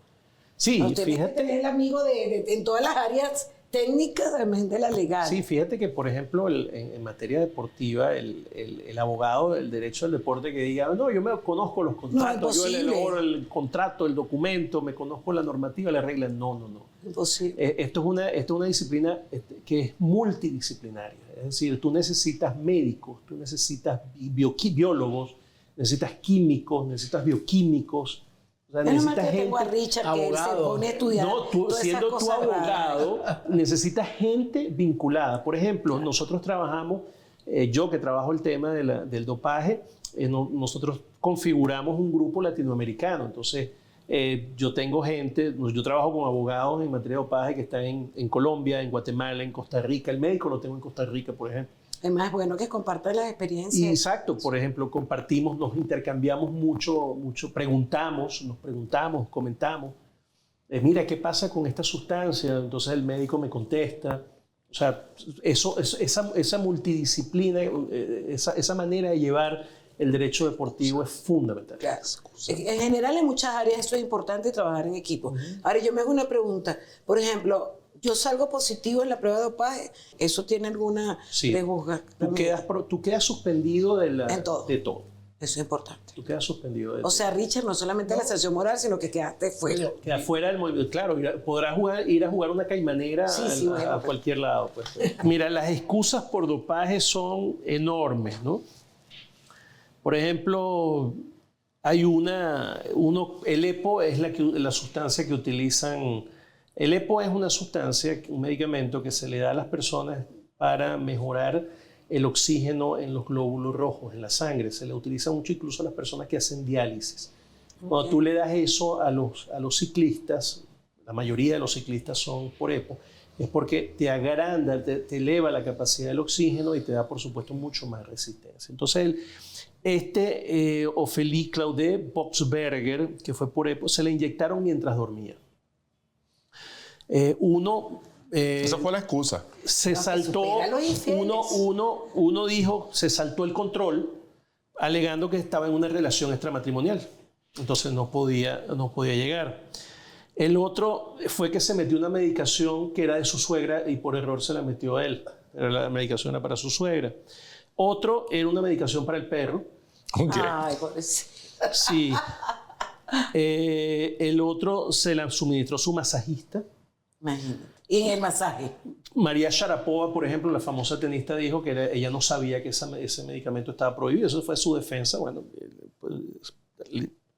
S4: Sí,
S3: Tienes que
S4: fíjate...
S3: tener el amigo en todas las áreas técnicas, además de la legal.
S4: Sí, fíjate que, por ejemplo, en materia deportiva, el abogado del derecho al deporte que diga, no, yo me conozco los contratos, yo elaboro el contrato, el documento, me conozco la normativa, la regla. No.
S3: Imposible.
S4: Esto es una disciplina que es multidisciplinaria. Es decir, tú necesitas médicos, tú necesitas biólogos, necesitas químicos, necesitas bioquímicos. O sea,
S3: Menos mal que
S4: necesitas
S3: tengo a Richard, que él se pone a estudiar.
S4: No, siendo tú abogado, necesitas gente vinculada. Por ejemplo, nosotros trabajamos, yo que trabajo el tema del dopaje, nosotros configuramos un grupo latinoamericano. Entonces, yo tengo gente, yo trabajo con abogados en materia de dopaje que están en Colombia, en Guatemala, en Costa Rica. El médico lo tengo en Costa Rica, por ejemplo.
S3: Además, es bueno que compartan las experiencias.
S4: Y exacto, por ejemplo, compartimos, nos intercambiamos mucho, nos preguntamos, comentamos. Mira, ¿qué pasa con esta sustancia? Entonces el médico me contesta. O sea, esa multidisciplina, esa manera de llevar el derecho deportivo es fundamental.
S3: Claro. En general, en muchas áreas eso es importante, trabajar en equipo. Ahora, yo me hago una pregunta. Por ejemplo, yo salgo positivo en la prueba de dopaje, ¿eso tiene alguna prejuzga?
S4: Tú quedas suspendido de todo.
S3: Eso es importante.
S4: Tú quedas suspendido de todo.
S3: O sea, Richard, no solamente la sanción moral, sino que quedaste fuera.
S4: Queda fuera del movimiento. Claro, podrás ir a jugar una caimanera a cualquier lado. Pues. Mira, las excusas por dopaje son enormes, ¿no? Por ejemplo, hay el EPO es la sustancia que utilizan. El EPO es una sustancia, un medicamento que se le da a las personas para mejorar el oxígeno en los glóbulos rojos, en la sangre. Se le utiliza mucho incluso a las personas que hacen diálisis. Cuando tú le das eso a los ciclistas, la mayoría de los ciclistas son por EPO, es porque te agranda, te eleva la capacidad del oxígeno y te da, por supuesto, mucho más resistencia. Entonces, Ophélie Claudet Boxberger, que fue por EPO, se le inyectaron mientras dormía.
S1: Esa fue la excusa.
S4: Se saltó, uno dijo, se saltó el control, alegando que estaba en una relación extramatrimonial. Entonces no podía llegar. El otro fue que se metió una medicación que era de su suegra y por error se la metió a él. Pero la medicación era para su suegra. Otro era una medicación para el perro.
S1: Okay.
S3: Ay, pobrecito.
S4: Sí. El otro se la suministró su masajista.
S3: Imagínate. Y en el masaje.
S4: María Sharapova, por ejemplo, la famosa tenista, dijo que ella no sabía que ese medicamento estaba prohibido. Eso fue su defensa. Bueno,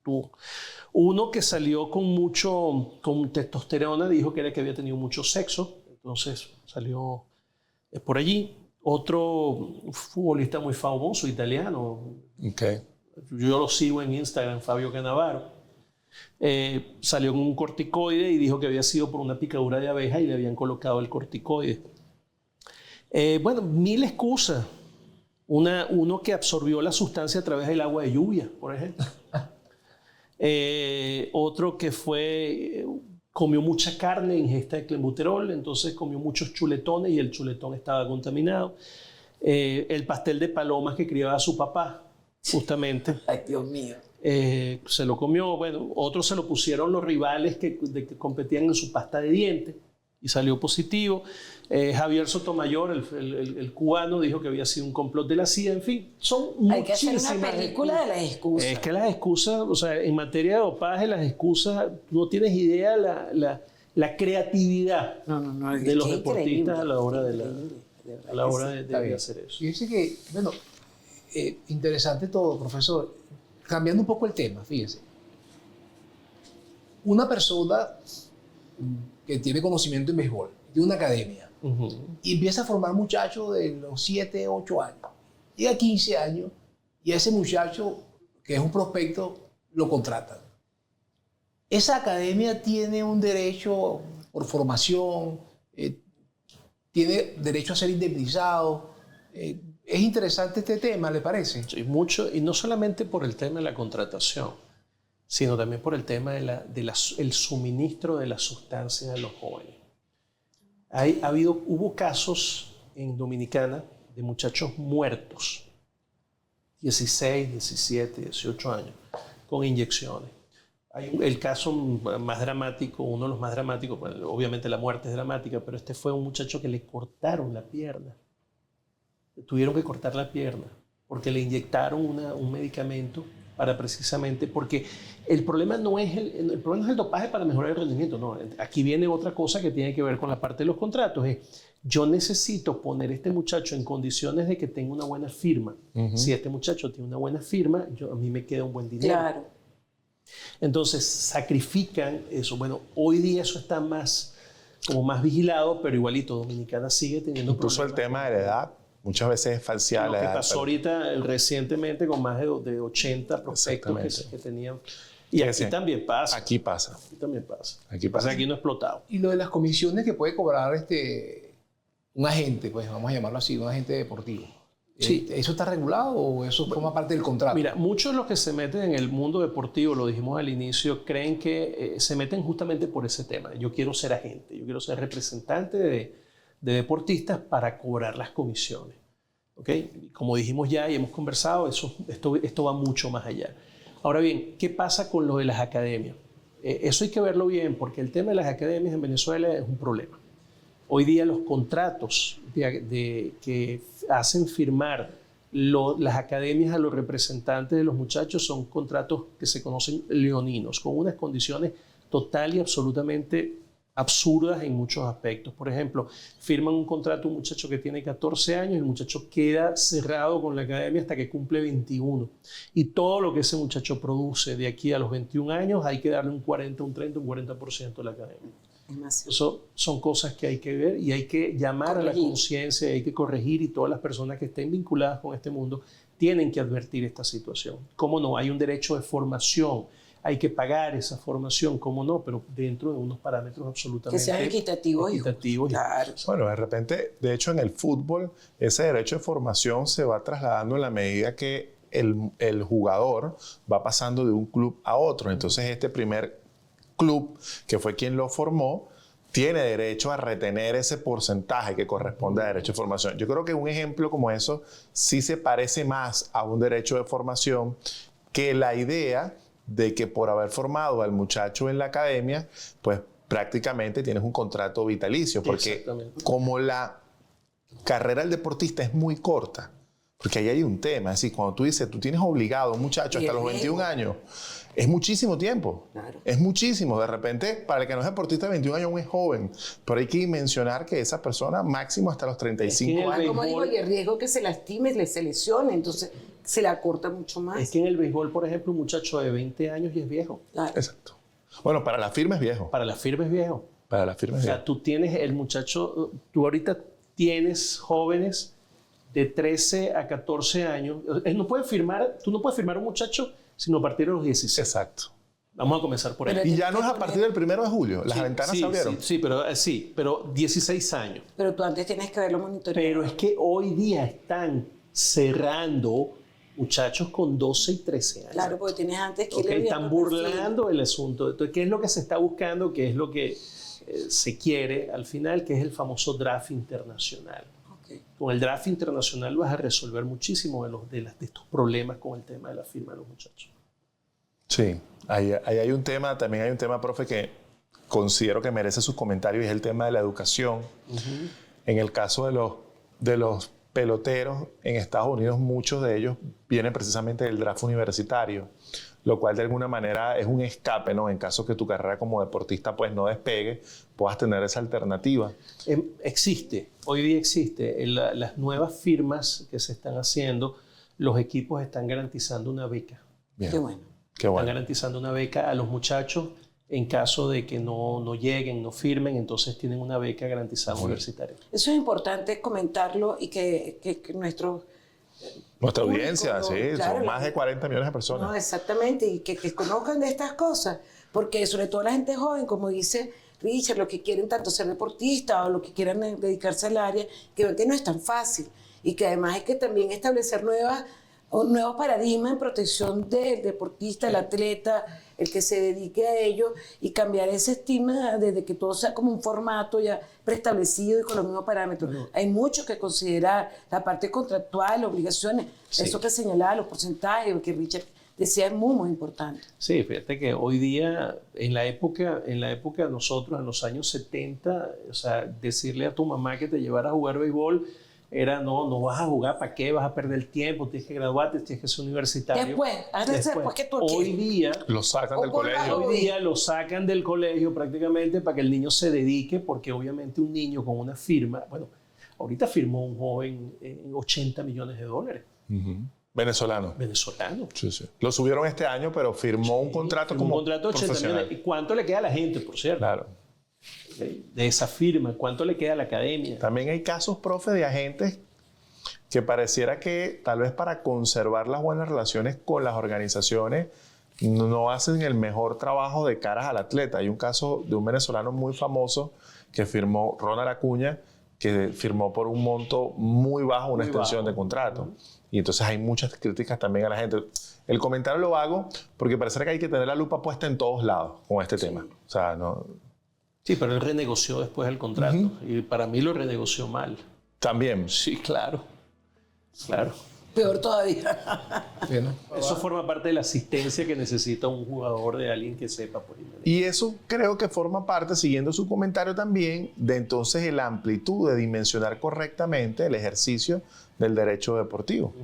S4: tuvo. Uno que salió con testosterona dijo que era que había tenido mucho sexo. Entonces salió por allí. Otro futbolista muy famoso, italiano.
S1: Okay.
S4: Yo lo sigo en Instagram, Fabio Cannavaro. Salió con un corticoide y dijo que había sido por una picadura de abeja y le habían colocado el corticoide. Bueno, mil excusas. Uno que absorbió la sustancia a través del agua de lluvia, por ejemplo. Otro que comió mucha carne, ingesta de clenbuterol, entonces comió muchos chuletones y el chuletón estaba contaminado. El pastel de palomas que criaba su papá, justamente.
S3: Ay, Dios mío.
S4: Se lo comió. Bueno, otros se lo pusieron los rivales que competían en su pasta de dientes y salió positivo. Javier Sotomayor, el cubano, dijo que había sido un complot de la CIA. En fin, son
S3: Hay que hacer
S4: muchísimas
S3: una película de las excusas.
S4: Es que las excusas, o sea, en materia de dopaje, las excusas, no tienes idea la creatividad de los deportistas a la hora de hacer eso.
S2: Fíjese que, bueno, interesante todo, profesor. Cambiando un poco el tema, fíjese. Una persona que tiene conocimiento en béisbol, tiene una academia, y empieza a formar muchachos de los 7, 8 años. Llega a 15 años y a ese muchacho, que es un prospecto, lo contratan. Esa academia tiene un derecho por formación, tiene derecho a ser indemnizado. Es interesante este tema, ¿le parece?
S4: Sí, mucho, y no solamente por el tema de la contratación, sino también por el tema el suministro de las sustancias a los jóvenes. Hubo casos en Dominicana de muchachos muertos, 16, 17, 18 años, con inyecciones. El caso más dramático, uno de los más dramáticos, bueno, obviamente la muerte es dramática, pero este fue un muchacho que le cortaron la pierna. Tuvieron que cortar la pierna porque le inyectaron un medicamento para precisamente, porque el problema no es el problema no es el dopaje para mejorar el rendimiento, no. Aquí viene otra cosa que tiene que ver con la parte de los contratos, yo necesito poner a este muchacho en condiciones de que tenga una buena firma. Si este muchacho tiene una buena firma, a mí me queda un buen dinero.
S3: Claro.
S4: Entonces sacrifican eso. Bueno, hoy día eso está más vigilado, pero igualito Dominicana sigue teniendo
S1: incluso
S4: problemas.
S1: El tema de la edad muchas veces es falseada la edad.
S4: Lo que pasó ahorita recientemente con más de 80 prospectos que tenían. Y aquí también pasa.
S1: Aquí pasa.
S4: Aquí también pasa.
S1: Aquí pasa.
S4: Aquí no ha explotado.
S2: Y lo de las comisiones que puede cobrar un agente, pues vamos a llamarlo así, un agente deportivo.
S4: Sí.
S2: ¿Eso está regulado o eso forma parte del contrato?
S4: Mira, muchos de los que se meten en el mundo deportivo, lo dijimos al inicio, creen que se meten justamente por ese tema. Yo quiero ser agente, yo quiero ser representante de deportistas para cobrar las comisiones. ¿Okay? Como dijimos ya y hemos conversado, esto va mucho más allá. Ahora bien, ¿qué pasa con lo de las academias? Eso hay que verlo bien, porque el tema de las academias en Venezuela es un problema. Hoy día los contratos que hacen firmar las academias a los representantes de los muchachos son contratos que se conocen leoninos, con unas condiciones total y absolutamente absurdas en muchos aspectos. Por ejemplo, firman un contrato un muchacho que tiene 14 años y el muchacho queda cerrado con la academia hasta que cumple 21. Y todo lo que ese muchacho produce de aquí a los 21 años hay que darle un 40, un 30, un 40% a la academia. Eso son cosas que hay que ver y hay que llamar a la conciencia, hay que corregir, y todas las personas que estén vinculadas con este mundo tienen que advertir esta situación. ¿Cómo no? Hay un derecho de formación, hay que pagar esa formación, ¿cómo no? Pero dentro de unos parámetros absolutamente
S3: que sean equitativos.
S4: Claro.
S1: Bueno, de repente, de hecho en el fútbol, ese derecho de formación se va trasladando en la medida que el jugador va pasando de un club a otro. Entonces este primer club, que fue quien lo formó, tiene derecho a retener ese porcentaje que corresponde a derecho de formación. Yo creo que un ejemplo como eso sí se parece más a un derecho de formación que la idea de que por haber formado al muchacho en la academia, pues prácticamente tienes un contrato vitalicio, porque como la carrera del deportista es muy corta, porque ahí hay un tema, es decir, cuando tú dices, tú tienes obligado a un muchacho hasta los 21 años, es muchísimo tiempo. Claro. Es muchísimo. De repente, para el que no es deportista de 21 años, aún es joven. Pero hay que mencionar que esa persona máximo hasta los 35 años.
S3: Como digo, y el riesgo que se lastime, se lesione, entonces se la corta mucho más.
S4: Es que en el béisbol, por ejemplo, un muchacho de 20 años ya es viejo.
S3: Claro.
S1: Exacto. Bueno, para la firma es viejo.
S4: Para la firma es viejo.
S1: Para la firma es viejo.
S4: O sea, tú tienes el muchacho, tú ahorita tienes jóvenes de 13 a 14 años. Él no puede firmar, tú no puedes firmar a un muchacho sino a partir de los 16.
S1: Exacto.
S4: Vamos a comenzar por ahí.
S1: Y ya no es a partir del 1 de julio. Las ventanas se abrieron.
S4: Sí, pero 16 años.
S3: Pero tú antes tienes que verlo monitoreado.
S4: Pero es que hoy día están cerrando muchachos con 12 y 13 años.
S3: Claro, porque tienes antes que
S4: están burlando el asunto. Entonces, ¿qué es lo que se está buscando? ¿Qué es lo que se quiere al final? Que es el famoso draft internacional. Okay. Con el draft internacional vas a resolver muchísimo de estos problemas con el tema de la firma de los muchachos.
S1: Sí, ahí hay un tema, también hay un tema, profe, que considero que merece sus comentarios, y es el tema de la educación. En el caso de los peloteros en Estados Unidos, muchos de ellos vienen precisamente del draft universitario, lo cual de alguna manera es un escape, ¿no? En caso que tu carrera como deportista pues no despegue, puedas tener esa alternativa.
S4: Existe, hoy día existe. Las nuevas firmas que se están haciendo, los equipos están garantizando una beca.
S1: Bien.
S3: Qué bueno.
S1: Qué bueno.
S4: Están garantizando una beca a los muchachos en caso de que no lleguen, no firmen, entonces tienen una beca garantizada universitaria.
S3: Eso es importante comentarlo y que nuestros...
S1: Nuestra
S3: público,
S1: audiencia,
S3: ¿no?
S1: sí,
S3: Claro,
S1: son más de 40 millones de personas.
S3: No, exactamente, y que conozcan de estas cosas, porque sobre todo la gente joven, como dice Richard, lo que quieren tanto ser deportistas o lo que quieran dedicarse al área, que ven que no es tan fácil y que además hay que también establecer un nuevo paradigma en protección del deportista, el atleta, el que se dedique a ello y cambiar ese estigma desde que todo sea como un formato ya preestablecido y con los mismos parámetros. Hay mucho que considerar, la parte contractual, obligaciones, eso que señalaba, los porcentajes, lo que Richard decía es muy importante.
S4: Sí, fíjate que hoy día, en la época de nosotros, en los años 70, o sea, decirle a tu mamá que te llevara a jugar béisbol era no vas a jugar, ¿para qué? Vas a perder el tiempo, tienes que graduarte, tienes que ser universitario.
S3: Después que tú
S4: hoy día
S1: lo sacan del colegio.
S4: Hoy día lo sacan del colegio prácticamente para que el niño se dedique, porque obviamente un niño con una firma, bueno, ahorita firmó un joven en $80 millones.
S1: Venezolano. Sí, sí. Lo subieron este año, pero firmó un contrato como
S4: un contrato de 80 millones. ¿Y cuánto le queda a la gente, por cierto?
S1: Claro.
S4: De esa firma, ¿cuánto le queda a la academia?
S1: También hay casos, profe, de agentes que pareciera que tal vez para conservar las buenas relaciones con las organizaciones no hacen el mejor trabajo de caras al atleta. Hay un caso de un venezolano muy famoso que firmó, Ronald Acuña, que firmó por un monto muy bajo una extensión de contrato. Y entonces hay muchas críticas también a la gente. El comentario lo hago porque parece que hay que tener la lupa puesta en todos lados con este tema. O sea, no...
S4: Sí, pero él renegoció después el contrato. Y para mí lo renegoció mal.
S1: También.
S4: Sí, claro. Claro.
S3: Peor todavía.
S2: Bueno,
S4: eso forma parte de la asistencia que necesita un jugador, de alguien que sepa por ahí.
S1: Y eso creo que forma parte, siguiendo su comentario también, de entonces la amplitud de dimensionar correctamente el ejercicio del derecho deportivo.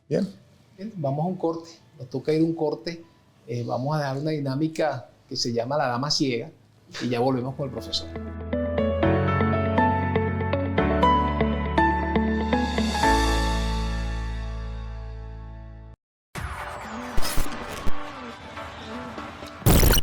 S1: Bien.
S2: Bien, vamos a un corte. Nos toca ir a un corte. Vamos a dejar una dinámica que se llama la dama ciega y ya volvemos con el profesor.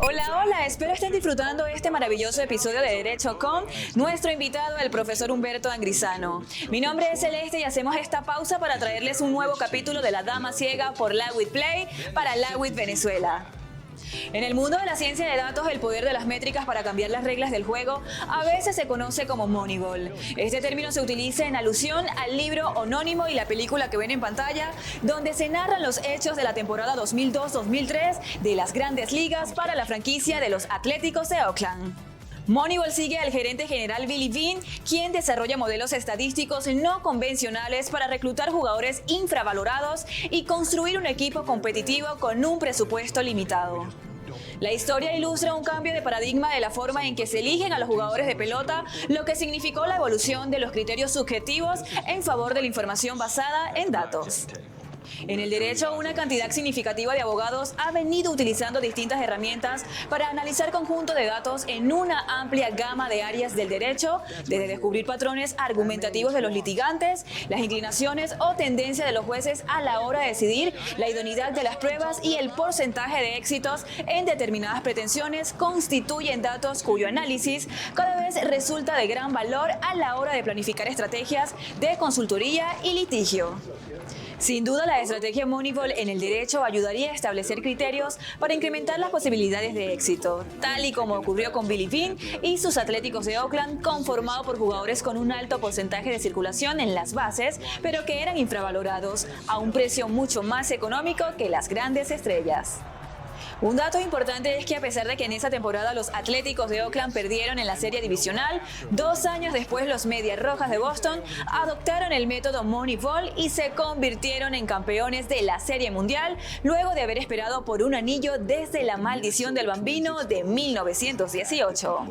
S6: Hola, espero estén disfrutando este maravilloso episodio de Derecho con nuestro invitado, el profesor Humberto Angrisano. Mi nombre es Celeste y hacemos esta pausa para traerles un nuevo capítulo de La Dama Ciega por LAWIT Play para LAWIT Venezuela. En el mundo de la ciencia de datos, el poder de las métricas para cambiar las reglas del juego a veces se conoce como Moneyball. Este término se utiliza en alusión al libro homónimo y la película que ven en pantalla, donde se narran los hechos de la temporada 2002-2003 de las Grandes Ligas para la franquicia de los Atléticos de Oakland. Moneyball sigue al gerente general Billy Beane, quien desarrolla modelos estadísticos no convencionales para reclutar jugadores infravalorados y construir un equipo competitivo con un presupuesto limitado. La historia ilustra un cambio de paradigma de la forma en que se eligen a los jugadores de pelota, lo que significó la evolución de los criterios subjetivos en favor de la información basada en datos. En el derecho, una cantidad significativa de abogados ha venido utilizando distintas herramientas para analizar conjuntos de datos en una amplia gama de áreas del derecho, desde descubrir patrones argumentativos de los litigantes, las inclinaciones o tendencias de los jueces a la hora de decidir la idoneidad de las pruebas y el porcentaje de éxitos en determinadas pretensiones, constituyen datos cuyo análisis cada vez resulta de gran valor a la hora de planificar estrategias de consultoría y litigio. Sin duda, la estrategia Moneyball en el derecho ayudaría a establecer criterios para incrementar las posibilidades de éxito, tal y como ocurrió con Billy Beane y sus Atléticos de Oakland, conformado por jugadores con un alto porcentaje de circulación en las bases, pero que eran infravalorados a un precio mucho más económico que las grandes estrellas. Un dato importante es que a pesar de que en esa temporada los Atléticos de Oakland perdieron en la serie divisional, 2 años después los Medias Rojas de Boston adoptaron el método Moneyball y se convirtieron en campeones de la Serie Mundial luego de haber esperado por un anillo desde la maldición del Bambino de 1918.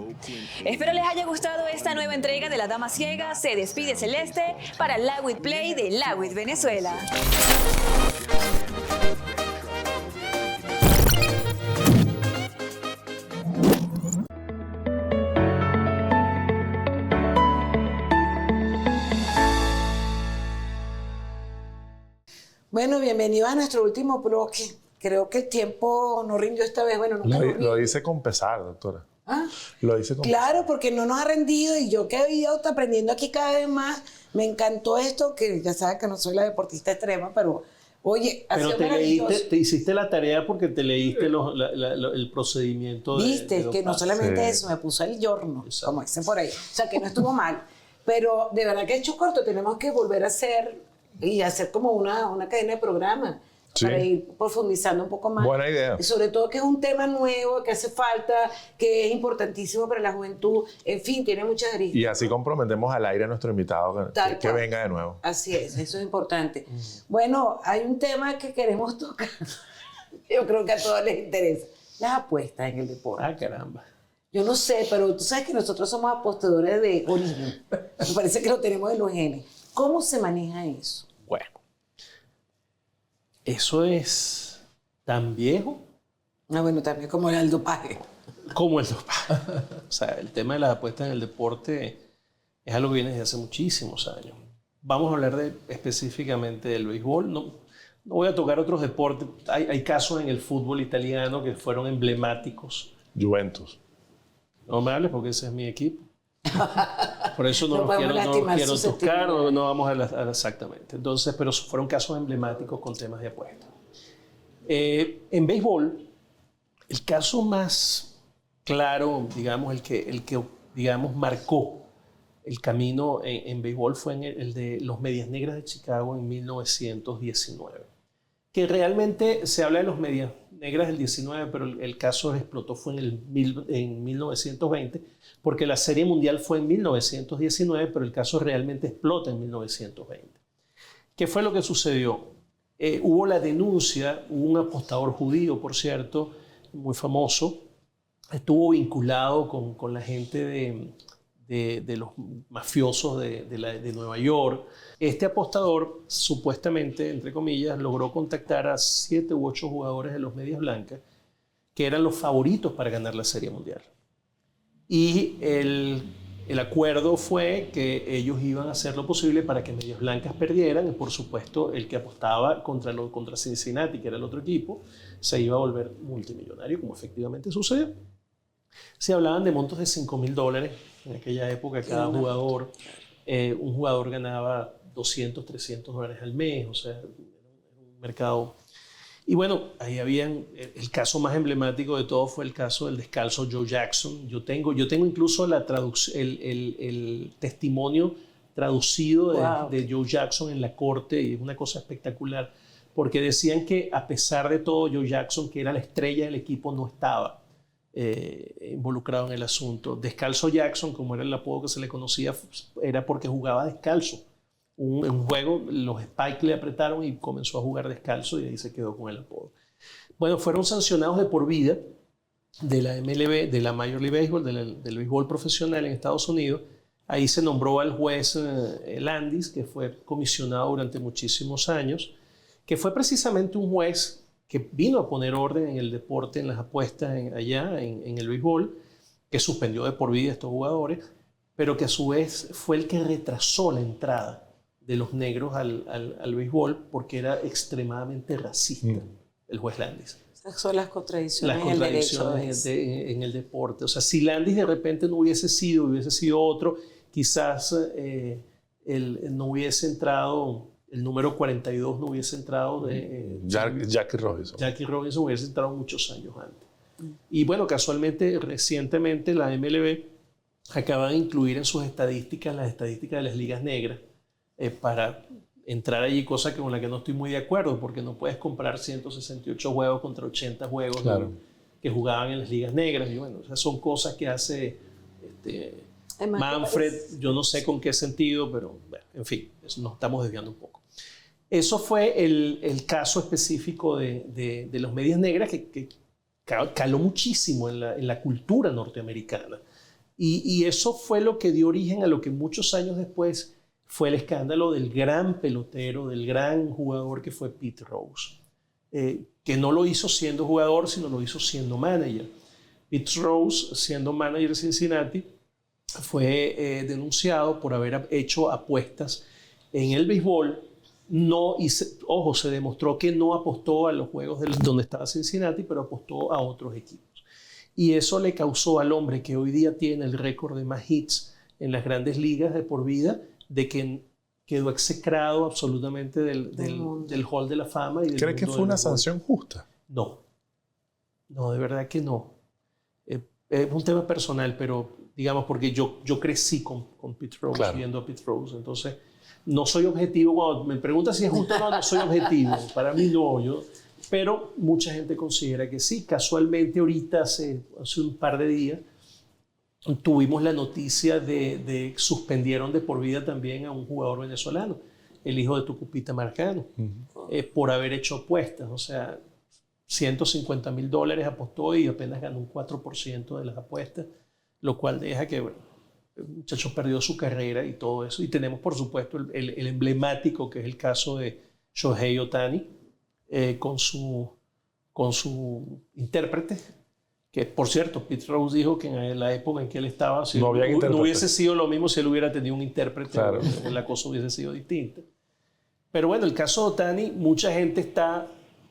S6: Espero les haya gustado esta nueva entrega de La Dama Ciega. Se despide Celeste para LAWIT Play de LAWIT Venezuela.
S3: Bueno, bienvenidos a nuestro último bloque creo que el tiempo no rindió esta vez. Bueno, nunca
S1: Lo dice con pesar, doctora.
S3: ¿Ah?
S1: Lo dice con
S3: Claro, porque no nos ha rendido y yo que he ido aprendiendo aquí cada vez más, me encantó esto, que ya sabes que no soy la deportista extrema, pero oye, ha
S4: Pero
S3: sido maravilloso.
S4: te hiciste la tarea porque te leíste el procedimiento
S3: Viste,
S4: de
S3: que no
S4: dopaje.
S3: solamente
S1: Sí.
S3: eso, me puso el giorno,
S4: Exacto.
S3: como dicen por ahí. O sea, que no estuvo mal. Pero de verdad que hecho corto, tenemos que volver a hacer y hacer como una cadena de programas
S1: Sí.
S3: para ir profundizando un poco más.
S1: Buena idea.
S3: Y sobre todo que es un tema nuevo, que hace falta, que es importantísimo para la juventud. En fin, tiene muchas aristas.
S1: Y así comprometemos al aire a nuestro invitado
S3: Tal
S1: que
S3: cual.
S1: venga de nuevo.
S3: Así es, eso es importante. Bueno, hay un tema que queremos tocar. Yo creo que a todos les interesa. Las apuestas en el deporte.
S4: Ah, caramba.
S3: Yo no sé, pero tú sabes que nosotros somos apostadores de origen. Me parece que lo tenemos en los genes. ¿Cómo se maneja eso?
S4: Bueno, eso es tan viejo
S3: Ah, bueno, también como el dopaje.
S4: como el dopaje. O sea, el tema de las apuestas en el deporte es algo que viene desde hace muchísimos años. Vamos a hablar específicamente del béisbol. No voy a tocar otros deportes. Hay casos en el fútbol italiano que fueron emblemáticos.
S1: Juventus.
S4: No me hables porque ese es mi equipo. Por eso no
S3: No
S4: los
S3: podemos
S4: quiero
S3: lastimar
S4: tocar,
S3: susceptibilidades.
S4: no vamos a exactamente. Entonces, pero fueron casos emblemáticos con temas de apuestas. En béisbol, el caso más claro, digamos, el que digamos, marcó el camino en béisbol fue el de los Medias Negras de Chicago en 1919. Que realmente se habla de los Medias Negras del 19, pero el caso explotó fue en 1920, porque la Serie Mundial fue en 1919, pero el caso realmente explota en 1920. ¿Qué fue lo que sucedió? Hubo la denuncia, hubo un apostador judío, por cierto, muy famoso, estuvo vinculado con la gente de los mafiosos de Nueva York. Este apostador, supuestamente, entre comillas, logró contactar a 7 u 8 jugadores de los Medias Blancas, que eran los favoritos para ganar la Serie Mundial. Y el acuerdo fue que ellos iban a hacer lo posible para que Medias Blancas perdieran, y por supuesto el que apostaba contra Cincinnati, que era el otro equipo, se iba a volver multimillonario, como efectivamente sucedió. Se hablaban de montos de $5,000 en aquella época cada jugador. Un jugador ganaba $200, $300 al mes, o sea, era un mercado. Y bueno, ahí habían, el caso más emblemático de todo fue el caso del descalzo Joe Jackson. Yo tengo incluso el testimonio traducido de Joe Jackson en la corte, y es una cosa espectacular, porque decían que a pesar de todo, Joe Jackson, que era la estrella del equipo, no estaba involucrado en el asunto. Descalzo Jackson, como era el apodo que se le conocía, era porque jugaba descalzo. En un juego los Spike le apretaron y comenzó a jugar descalzo, y ahí se quedó con el apodo. Bueno, fueron sancionados de por vida de la MLB, de la Major League Baseball, del béisbol profesional en Estados Unidos. Ahí se nombró al juez Landis, que fue comisionado durante muchísimos años, que fue precisamente un juez que vino a poner orden en el deporte, en las apuestas allá en el béisbol, que suspendió de por vida a estos jugadores, pero que a su vez fue el que retrasó la entrada de los negros al béisbol, porque era extremadamente racista, el juez Landis.
S3: Esas son las contradicciones,
S4: Las contradicciones en el deporte. O sea, si Landis de repente no hubiese sido otro, quizás no hubiese entrado, el número 42 no hubiese entrado.
S1: Jackie Robinson.
S4: Jackie Robinson hubiese entrado muchos años antes. Y bueno, casualmente, recientemente la MLB acaba de incluir en sus estadísticas las estadísticas de las ligas negras para entrar allí, cosa con la que no estoy muy de acuerdo, porque no puedes comparar 168 juegos contra 80 juegos que jugaban en las ligas negras. Y bueno, esas son cosas que hace Manfred, yo no sé con qué sentido, pero bueno, en fin, eso nos estamos desviando un poco. Eso fue el caso específico de los Medias Negras, que caló muchísimo en la cultura norteamericana. Y eso fue lo que dio origen a lo que muchos años después fue el escándalo del gran pelotero, del gran jugador que fue Pete Rose, que no lo hizo siendo jugador, sino lo hizo siendo manager. Pete Rose, siendo manager de Cincinnati, fue denunciado por haber hecho apuestas en el béisbol no, ojo, se demostró que no apostó a los juegos donde estaba Cincinnati, pero apostó a otros equipos. Y eso le causó al hombre que hoy día tiene el récord de más hits en las grandes ligas de por vida, de que quedó execrado absolutamente del Hall de la Fama.
S1: ¿Cree que fue una sanción justa?
S4: No, de verdad que no. Es un tema personal, pero digamos, porque yo crecí con Pete Rose, claro, viendo a Pete Rose, entonces no soy objetivo. Cuando me preguntas si es justo o no, no soy objetivo. Para mí no, pero mucha gente considera que sí. Casualmente ahorita, hace un par de días, tuvimos la noticia de suspendieron de por vida también a un jugador venezolano, el hijo de Tucupita Marcano, por haber hecho apuestas. O sea, $150,000 apostó y apenas ganó un 4% de las apuestas, lo cual deja que, bueno, el muchacho perdió su carrera y todo eso. Y tenemos, por supuesto, el emblemático, que es el caso de Shohei Ohtani, con su intérprete, que, por cierto, Pete Rose dijo que en la época en que él estaba, si no hubiese sido lo mismo si él hubiera tenido un intérprete, claro, la cosa hubiese sido distinta. Pero bueno, el caso de Ohtani, mucha gente está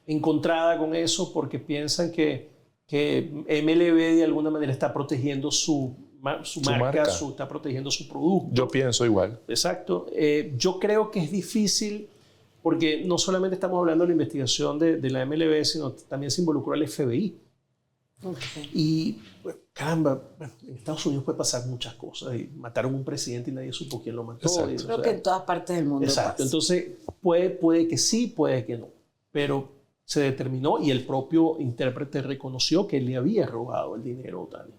S4: encontrada con eso porque piensan que MLB de alguna manera está protegiendo su marca. Está protegiendo su producto.
S1: Yo pienso igual.
S4: Exacto. Yo creo que es difícil porque no solamente estamos hablando de la investigación de la MLB, sino también se involucró al FBI. Okay. Y caramba, en Estados Unidos puede pasar muchas cosas. Y mataron a un presidente y nadie supo quién lo mató.
S3: Creo que en todas partes del mundo
S4: pasa. Entonces puede que sí, puede que no. Pero se determinó y el propio intérprete reconoció que él le había robado el dinero a Ohtani.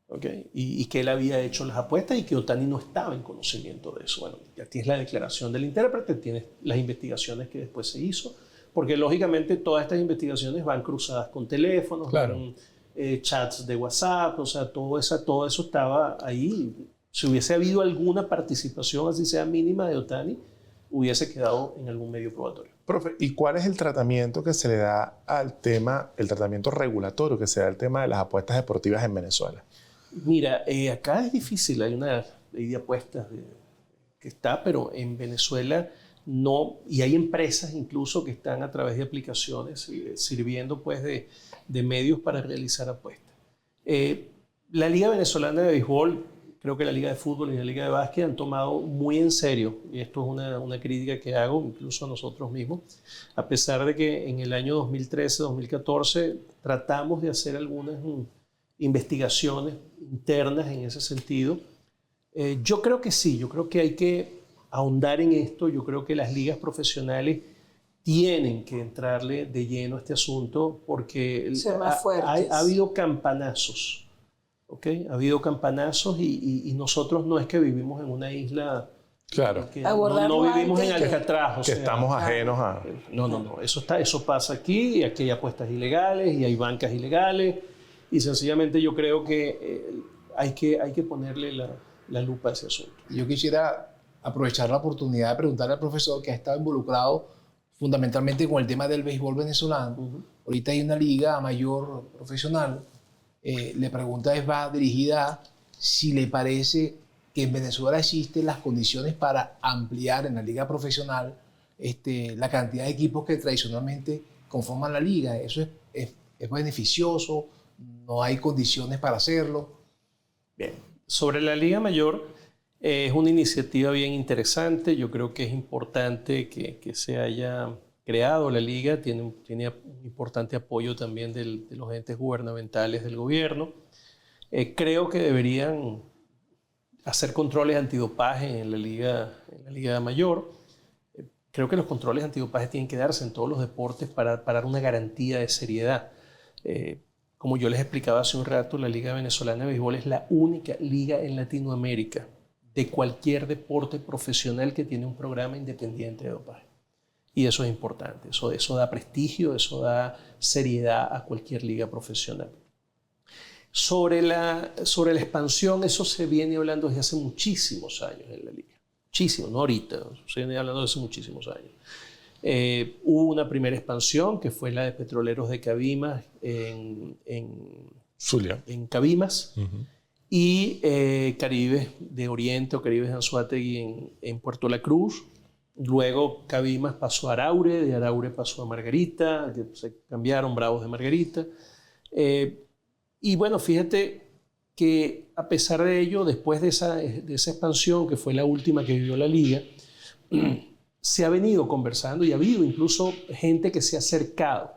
S4: ¿Okay? Y que él había hecho las apuestas y que Ohtani no estaba en conocimiento de eso. Bueno, ya tienes la declaración del intérprete, tienes las investigaciones que después se hizo, porque lógicamente todas estas investigaciones van cruzadas con teléfonos, claro, con chats de WhatsApp, o sea, todo eso estaba ahí. Si hubiese habido alguna participación, así sea mínima, de Ohtani, hubiese quedado en algún medio probatorio.
S1: Profe, ¿y cuál es el tratamiento que se le da al tema, el tratamiento regulatorio que se da al tema de las apuestas deportivas en Venezuela?
S4: Mira, acá es difícil, hay una ley de apuestas que está, pero en Venezuela no, y hay empresas incluso que están a través de aplicaciones sirviendo pues de medios para realizar apuestas. La Liga Venezolana de Béisbol, creo que la Liga de Fútbol y la Liga de Básquet han tomado muy en serio, y esto es una crítica que hago incluso a nosotros mismos, a pesar de que en el año 2013-2014 tratamos de hacer algunas investigaciones internas en ese sentido. Yo creo que sí, yo creo que hay que ahondar en esto. Yo creo que las ligas profesionales tienen que entrarle de lleno a este asunto porque ha habido campanazos, ¿okay? Ha habido campanazos y nosotros no es que vivimos en una isla,
S1: claro,
S4: que no vivimos en Alcatraz.
S1: Que o sea, estamos ajenos a...
S4: No, eso pasa aquí, y aquí hay apuestas ilegales y hay bancas ilegales, y sencillamente yo creo que hay que ponerle la lupa a ese asunto.
S2: Yo quisiera aprovechar la oportunidad de preguntarle al profesor, que ha estado involucrado fundamentalmente con el tema del béisbol venezolano. Ahorita hay una liga mayor profesional. La pregunta va dirigida a si le parece que en Venezuela existen las condiciones para ampliar en la liga profesional la cantidad de equipos que tradicionalmente conforman la liga. ¿Eso es beneficioso? ¿No hay condiciones para hacerlo?
S4: Bien, sobre la liga mayor, es una iniciativa bien interesante. Yo creo que es importante que se haya creado la liga. Tiene un importante apoyo también de los entes gubernamentales del gobierno. Creo que deberían hacer controles antidopaje en la liga mayor. Creo que los controles antidopaje tienen que darse en todos los deportes para dar una garantía de seriedad. Como yo les explicaba hace un rato, la Liga Venezolana de Béisbol es la única liga en Latinoamérica de cualquier deporte profesional que tiene un programa independiente de dopaje. Y eso es importante, eso da prestigio, eso da seriedad a cualquier liga profesional. Sobre la expansión, eso se viene hablando desde hace muchísimos años en la liga. Muchísimo, no ahorita, se viene hablando desde hace muchísimos años. Hubo una primera expansión que fue la de Petroleros de Cabimas en Cabimas, y Caribes de Oriente o Caribes de Anzoátegui en Puerto La Cruz. Luego Cabimas pasó a Araure, de Araure pasó a Margarita, se cambiaron Bravos de Margarita. Y bueno, fíjate que a pesar de ello, después de esa expansión, que fue la última que vivió la liga, se ha venido conversando y ha habido incluso gente que se ha acercado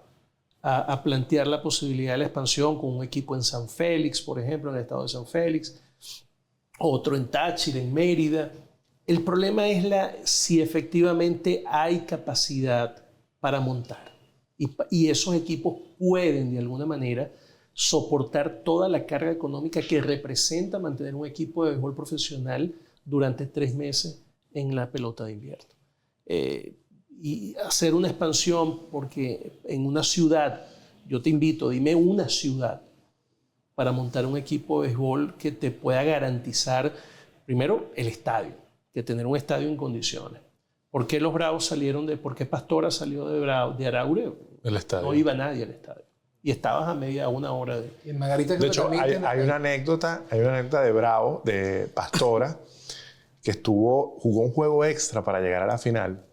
S4: a plantear la posibilidad de la expansión con un equipo en San Félix, por ejemplo, en el estado de San Félix, otro en Táchira, en Mérida. El problema es si efectivamente hay capacidad para montar y esos equipos pueden de alguna manera soportar toda la carga económica que representa mantener un equipo de béisbol profesional durante 3 meses en la pelota de invierno. Y hacer una expansión, porque en una ciudad, yo te invito, dime una ciudad para montar un equipo de béisbol que te pueda garantizar, primero, el estadio, que tener un estadio en condiciones. ¿Por qué los Bravos por qué Pastora salió de Araure?
S1: El estadio.
S4: No iba nadie al estadio. Y estabas a una hora de...
S2: Y en Margarita,
S1: De hecho, hay una anécdota de Bravo, de Pastora, que jugó un juego extra para llegar a la final.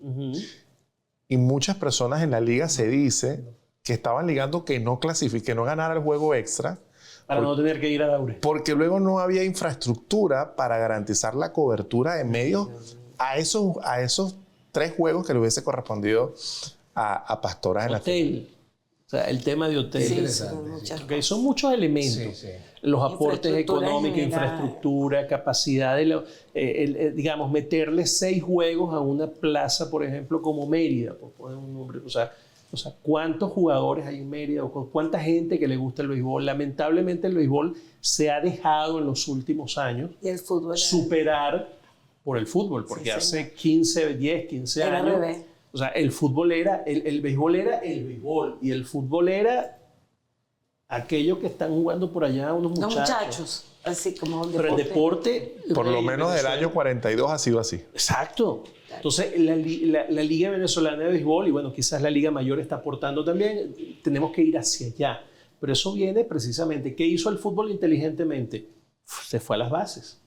S1: Y muchas personas en la liga se dice que estaban ligando que no ganara el juego extra.
S4: Para no tener que ir a Araure.
S1: Porque luego no había infraestructura para garantizar la cobertura de medios a esos 3 juegos que le hubiese correspondido a Pastora en la final.
S4: O sea, el tema de hotel.
S3: Sí,
S4: Okay, son muchos elementos.
S2: Sí.
S4: Los aportes económicos,
S3: general.
S4: Infraestructura, capacidad de, digamos, meterle 6 juegos a una plaza, por ejemplo, como Mérida, por poner un nombre. O sea, ¿cuántos jugadores hay en Mérida? O cuánta gente que le gusta el béisbol. Lamentablemente el béisbol se ha dejado en los últimos años
S3: Y el fútbol
S4: superar por el fútbol, porque
S3: Sí,
S4: hace 15
S3: era al
S4: años...
S3: revés.
S4: O sea, el béisbol era el béisbol y el fútbol era aquellos que están jugando por allá, unos
S3: Los
S4: muchachos.
S3: muchachos, así como un
S4: Pero el
S3: deporte.
S4: deporte...
S1: Por lo
S4: en
S1: menos del
S4: Venezuela-
S1: año 42 ha sido así.
S4: Exacto. Entonces, la Liga Venezolana de Béisbol, y bueno, quizás la Liga Mayor está aportando también, tenemos que ir hacia allá. Pero eso viene precisamente. ¿Qué hizo el fútbol inteligentemente? Se fue a las bases.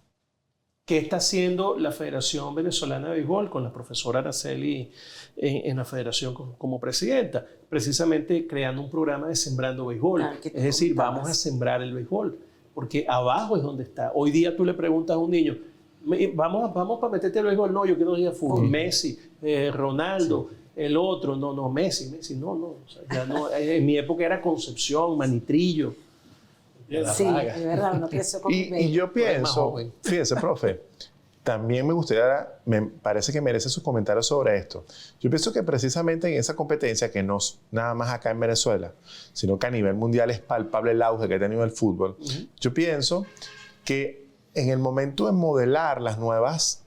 S4: ¿Qué está haciendo la Federación Venezolana de Béisbol con la profesora Araceli en la federación como presidenta? Precisamente creando un programa de Sembrando Béisbol.
S3: Claro, que tú
S4: Es decir,
S3: comentabas.
S4: vamos a sembrar el béisbol, porque abajo es donde está. Hoy día tú le preguntas a un niño, vamos para meterte al béisbol. No, yo quiero ir a fútbol. Messi, Ronaldo, el otro. No, Messi, no. O sea, ya no. En mi época era Concepción, Manitrillo.
S3: Sí, es verdad, uno creció con
S1: Y yo
S4: más
S1: pienso,
S4: joven.
S1: fíjese, profe, también me parece que merece sus comentarios sobre esto. Yo pienso que precisamente en esa competencia, que no es nada más acá en Venezuela, sino que a nivel mundial es palpable el auge que ha tenido el fútbol, yo pienso que en el momento de modelar las nuevas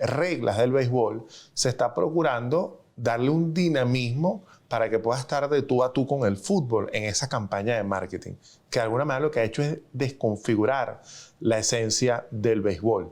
S1: reglas del béisbol, se está procurando darle un dinamismo para que pueda estar de tú a tú con el fútbol en esa campaña de marketing, que de alguna manera lo que ha hecho es desconfigurar la esencia del béisbol.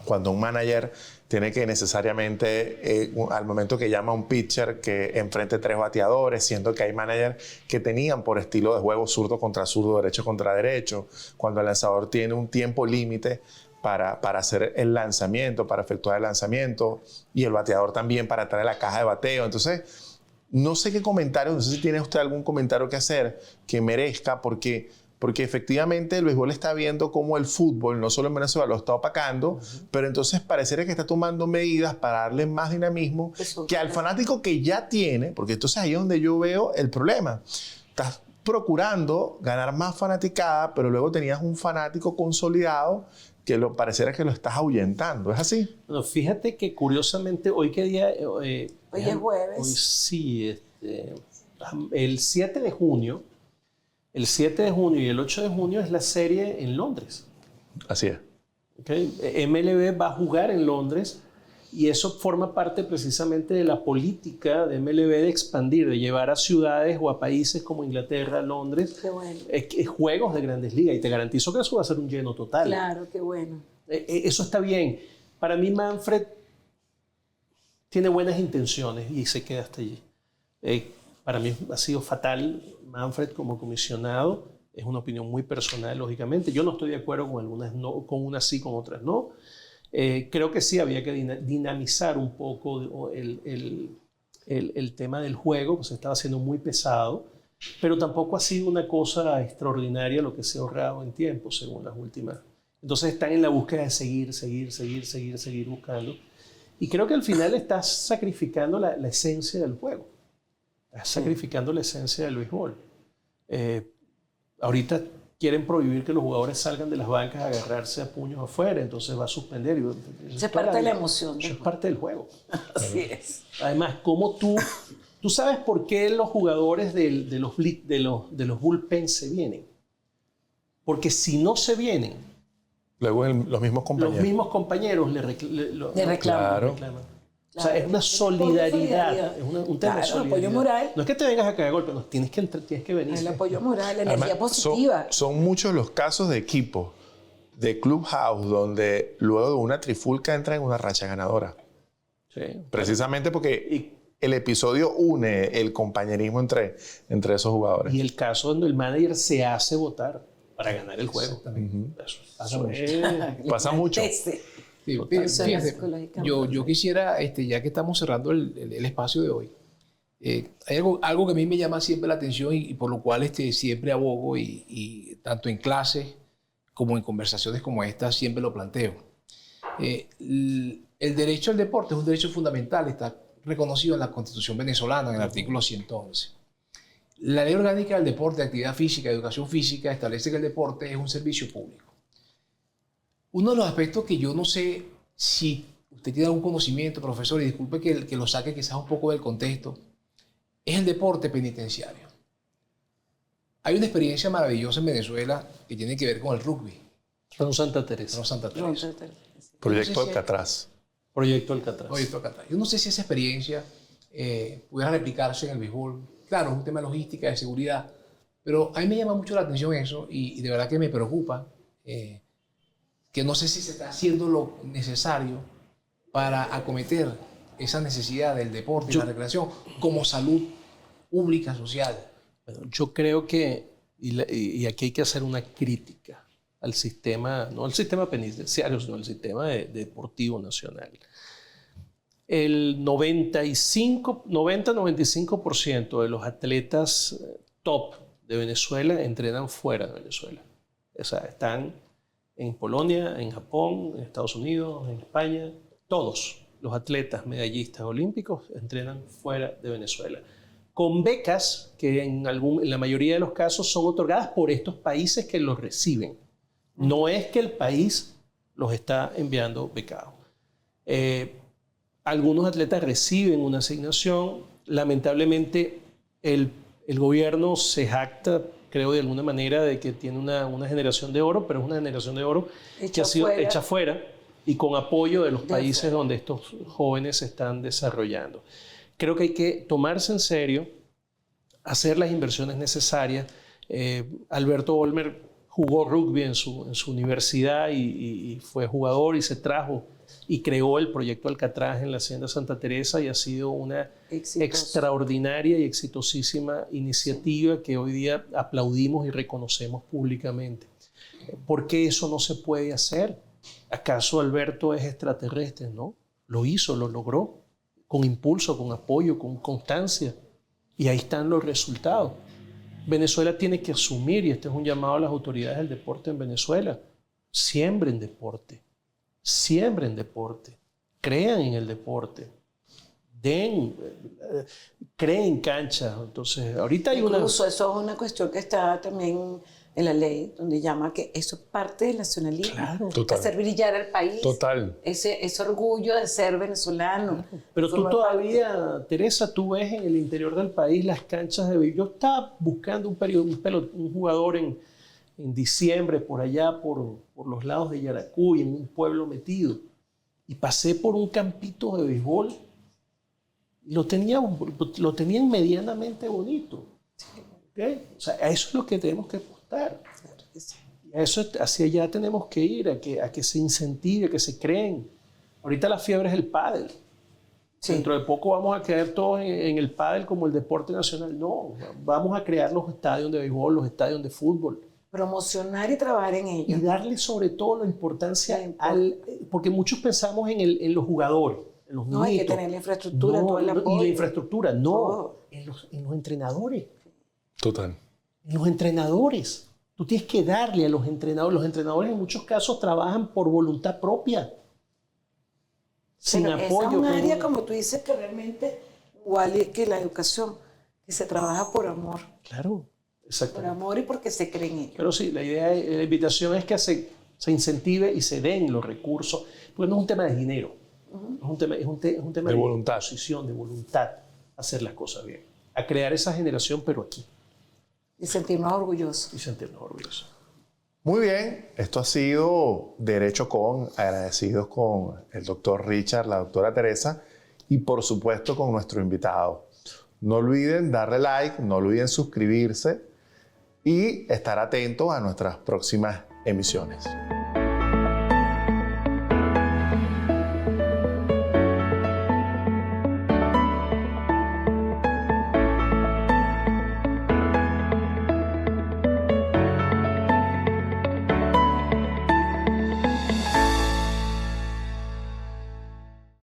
S1: Cuando un manager tiene que necesariamente, al momento que llama a un pitcher, que enfrente 3 bateadores, siendo que hay managers que tenían por estilo de juego zurdo contra zurdo, derecho contra derecho, cuando el lanzador tiene un tiempo límite para hacer el lanzamiento, para efectuar el lanzamiento, y el bateador también para traer la caja de bateo. Entonces, no sé qué comentario, no sé si tiene usted algún comentario que hacer que merezca, porque efectivamente el béisbol está viendo cómo el fútbol, no solo en Venezuela, lo está opacando, pero entonces pareciera que está tomando medidas para darle más dinamismo que al fanático que ya tiene, porque entonces ahí es donde yo veo el problema. Estás procurando ganar más fanaticada, pero luego tenías un fanático consolidado que pareciera que lo estás ahuyentando. ¿Es así?
S4: Bueno, fíjate que curiosamente, ¿hoy qué día?
S3: Hoy es jueves.
S4: Hoy sí, el 7 de junio. El 7 de junio y el 8 de junio es la serie en Londres.
S1: Así es.
S4: ¿Okay? MLB va a jugar en Londres y eso forma parte precisamente de la política de MLB de expandir, de llevar a ciudades o a países como Inglaterra, Londres,
S3: Qué bueno.
S4: juegos de Grandes Ligas. Y te garantizo que eso va a ser un lleno total.
S3: Claro, qué bueno.
S4: Eso está bien. Para mí Manfred tiene buenas intenciones y se queda hasta allí. Para mí ha sido fatal Manfred como comisionado. Es una opinión muy personal, lógicamente. Yo no estoy de acuerdo con algunas, no, con unas sí, con otras no. Creo que sí había que dinamizar un poco el tema del juego, que se estaba haciendo muy pesado, pero tampoco ha sido una cosa extraordinaria lo que se ha ahorrado en tiempo, según las últimas. Entonces están en la búsqueda de seguir buscando. Y creo que al final estás sacrificando la esencia del juego. Estás sacrificando la esencia del béisbol. Ahorita quieren prohibir que los jugadores salgan de las bancas a agarrarse a puños afuera, entonces va a suspender.
S3: Eso es parte de la emoción.
S4: Eso es parte del juego.
S3: Así es.
S4: Además, ¿cómo tú sabes por qué los jugadores de los bullpens se vienen? Porque si no se vienen,
S1: Luego los mismos compañeros.
S4: le reclaman.
S1: Claro.
S4: O sea, es una solidaridad. Es un tema de
S3: Claro,
S4: solidaridad.
S3: apoyo moral.
S4: No es que te vengas a caer golpe, no, tienes que venir.
S3: El apoyo moral, la energía
S1: Además,
S3: positiva.
S1: Son muchos los casos de equipos, de clubhouse, donde luego de una trifulca entran en una racha ganadora.
S4: Sí.
S1: Precisamente porque el episodio une el compañerismo entre esos jugadores.
S4: Y el caso donde el manager se hace votar para ganar el juego.
S1: Pasa mucho.
S2: Sí, fíjate, yo quisiera, ya que estamos cerrando el espacio de hoy, hay algo que a mí me llama siempre la atención y por lo cual siempre abogo y tanto en clases como en conversaciones como esta siempre lo planteo. El derecho al deporte es un derecho fundamental, está reconocido en la Constitución venezolana, en el artículo 111. La Ley Orgánica del Deporte, Actividad Física y Educación Física establece que el deporte es un servicio público. Uno de los aspectos que yo no sé si usted tiene algún conocimiento, profesor, y disculpe que lo saque quizás un poco del contexto, es el deporte penitenciario. Hay una experiencia maravillosa en Venezuela que tiene que ver con el rugby.
S4: Ron Santa Teresa.
S1: Proyecto Alcatraz.
S4: Proyecto Alcatraz.
S2: Yo no sé si esa experiencia pudiera replicarse en el béisbol. Claro, es un tema de logística, de seguridad, pero a mí me llama mucho la atención eso y de verdad que me preocupa que no sé si se está haciendo lo necesario para acometer esa necesidad del deporte y la recreación como salud pública, social.
S4: Bueno, yo creo que, y aquí hay que hacer una crítica al sistema, no al sistema penitenciario, sino al sistema deportivo nacional. El 90-95% de los atletas top de Venezuela entrenan fuera de Venezuela. O sea, están en Polonia, en Japón, en Estados Unidos, en España. Todos los atletas medallistas olímpicos entrenan fuera de Venezuela. Con becas que en la mayoría de los casos son otorgadas por estos países que los reciben. No es que el país los está enviando becados. Algunos atletas reciben una asignación. Lamentablemente, el gobierno se jacta, creo de alguna manera, de que tiene una generación de oro, pero es una generación de oro que ha sido hecha fuera y con apoyo de los países donde estos jóvenes se están desarrollando. Creo que hay que tomarse en serio, hacer las inversiones necesarias. Alberto Olmer jugó rugby en su universidad y fue jugador y se trajo y creó el proyecto Alcatraz en la Hacienda Santa Teresa y ha sido una extraordinaria y exitosísima iniciativa que hoy día aplaudimos y reconocemos públicamente. ¿Por qué eso no se puede hacer? ¿Acaso Alberto es extraterrestre? No, lo hizo, lo logró, con impulso, con apoyo, con constancia. Y ahí están los resultados. Venezuela tiene que asumir, y este es un llamado a las autoridades del deporte en Venezuela, siembren deporte, crean en el deporte, creen canchas. Entonces, ahorita hay
S3: Incluso eso es una cuestión que está también en la ley, donde llama que eso es parte del nacionalismo.
S4: Claro,
S3: hacer brillar al país.
S1: Total.
S3: Ese orgullo de ser venezolano.
S4: Pero tú todavía, Teresa, tú ves en el interior del país las canchas de béisbol. Yo estaba buscando un jugador en diciembre por allá, por los lados de Yaracuy, en un pueblo metido. Y pasé por un campito de béisbol y lo tenían medianamente bonito. ¿Okay? O sea, a eso es lo que tenemos que apostar. Hacia allá tenemos que ir, a que se incentive, a que se creen. Ahorita la fiebre es el pádel. Sí. Dentro de poco vamos a caer todos en el pádel como el deporte nacional. No, vamos a crear los estadios de béisbol, los estadios de fútbol.
S3: promocionar y trabajar en
S4: y
S3: ello.
S4: darle sobre todo la importancia
S3: Sí,
S4: porque muchos pensamos en los jugadores, en los
S3: No, hay que
S4: niñitos.
S3: tener la infraestructura, todo el
S4: Y
S3: apoyo.
S4: la infraestructura, no,
S3: Todo.
S4: en los entrenadores.
S1: Total.
S4: En los entrenadores. Tú tienes que darle a los entrenadores. Los entrenadores en muchos casos trabajan por voluntad propia. Sin
S3: Pero
S4: apoyo.
S3: es un área, como tú dices, que realmente, igual que la educación, que se trabaja por amor.
S4: Claro,
S3: Por
S4: exactamente.
S3: amor y porque se cree en ello.
S4: Pero sí, la invitación es que se incentive y se den los recursos, porque no es un tema de dinero, es un tema
S1: De voluntad.
S4: disposición, de voluntad, a hacer las cosas bien, a crear esa generación, pero aquí,
S3: Y sentirnos orgullosos.
S4: y sentirnos orgullosos.
S1: Muy bien, esto ha sido Derecho con, agradecidos con el doctor Richard, la doctora Teresa y por supuesto con nuestro invitado. No olviden darle like, no olviden suscribirse y estar atentos a nuestras próximas emisiones.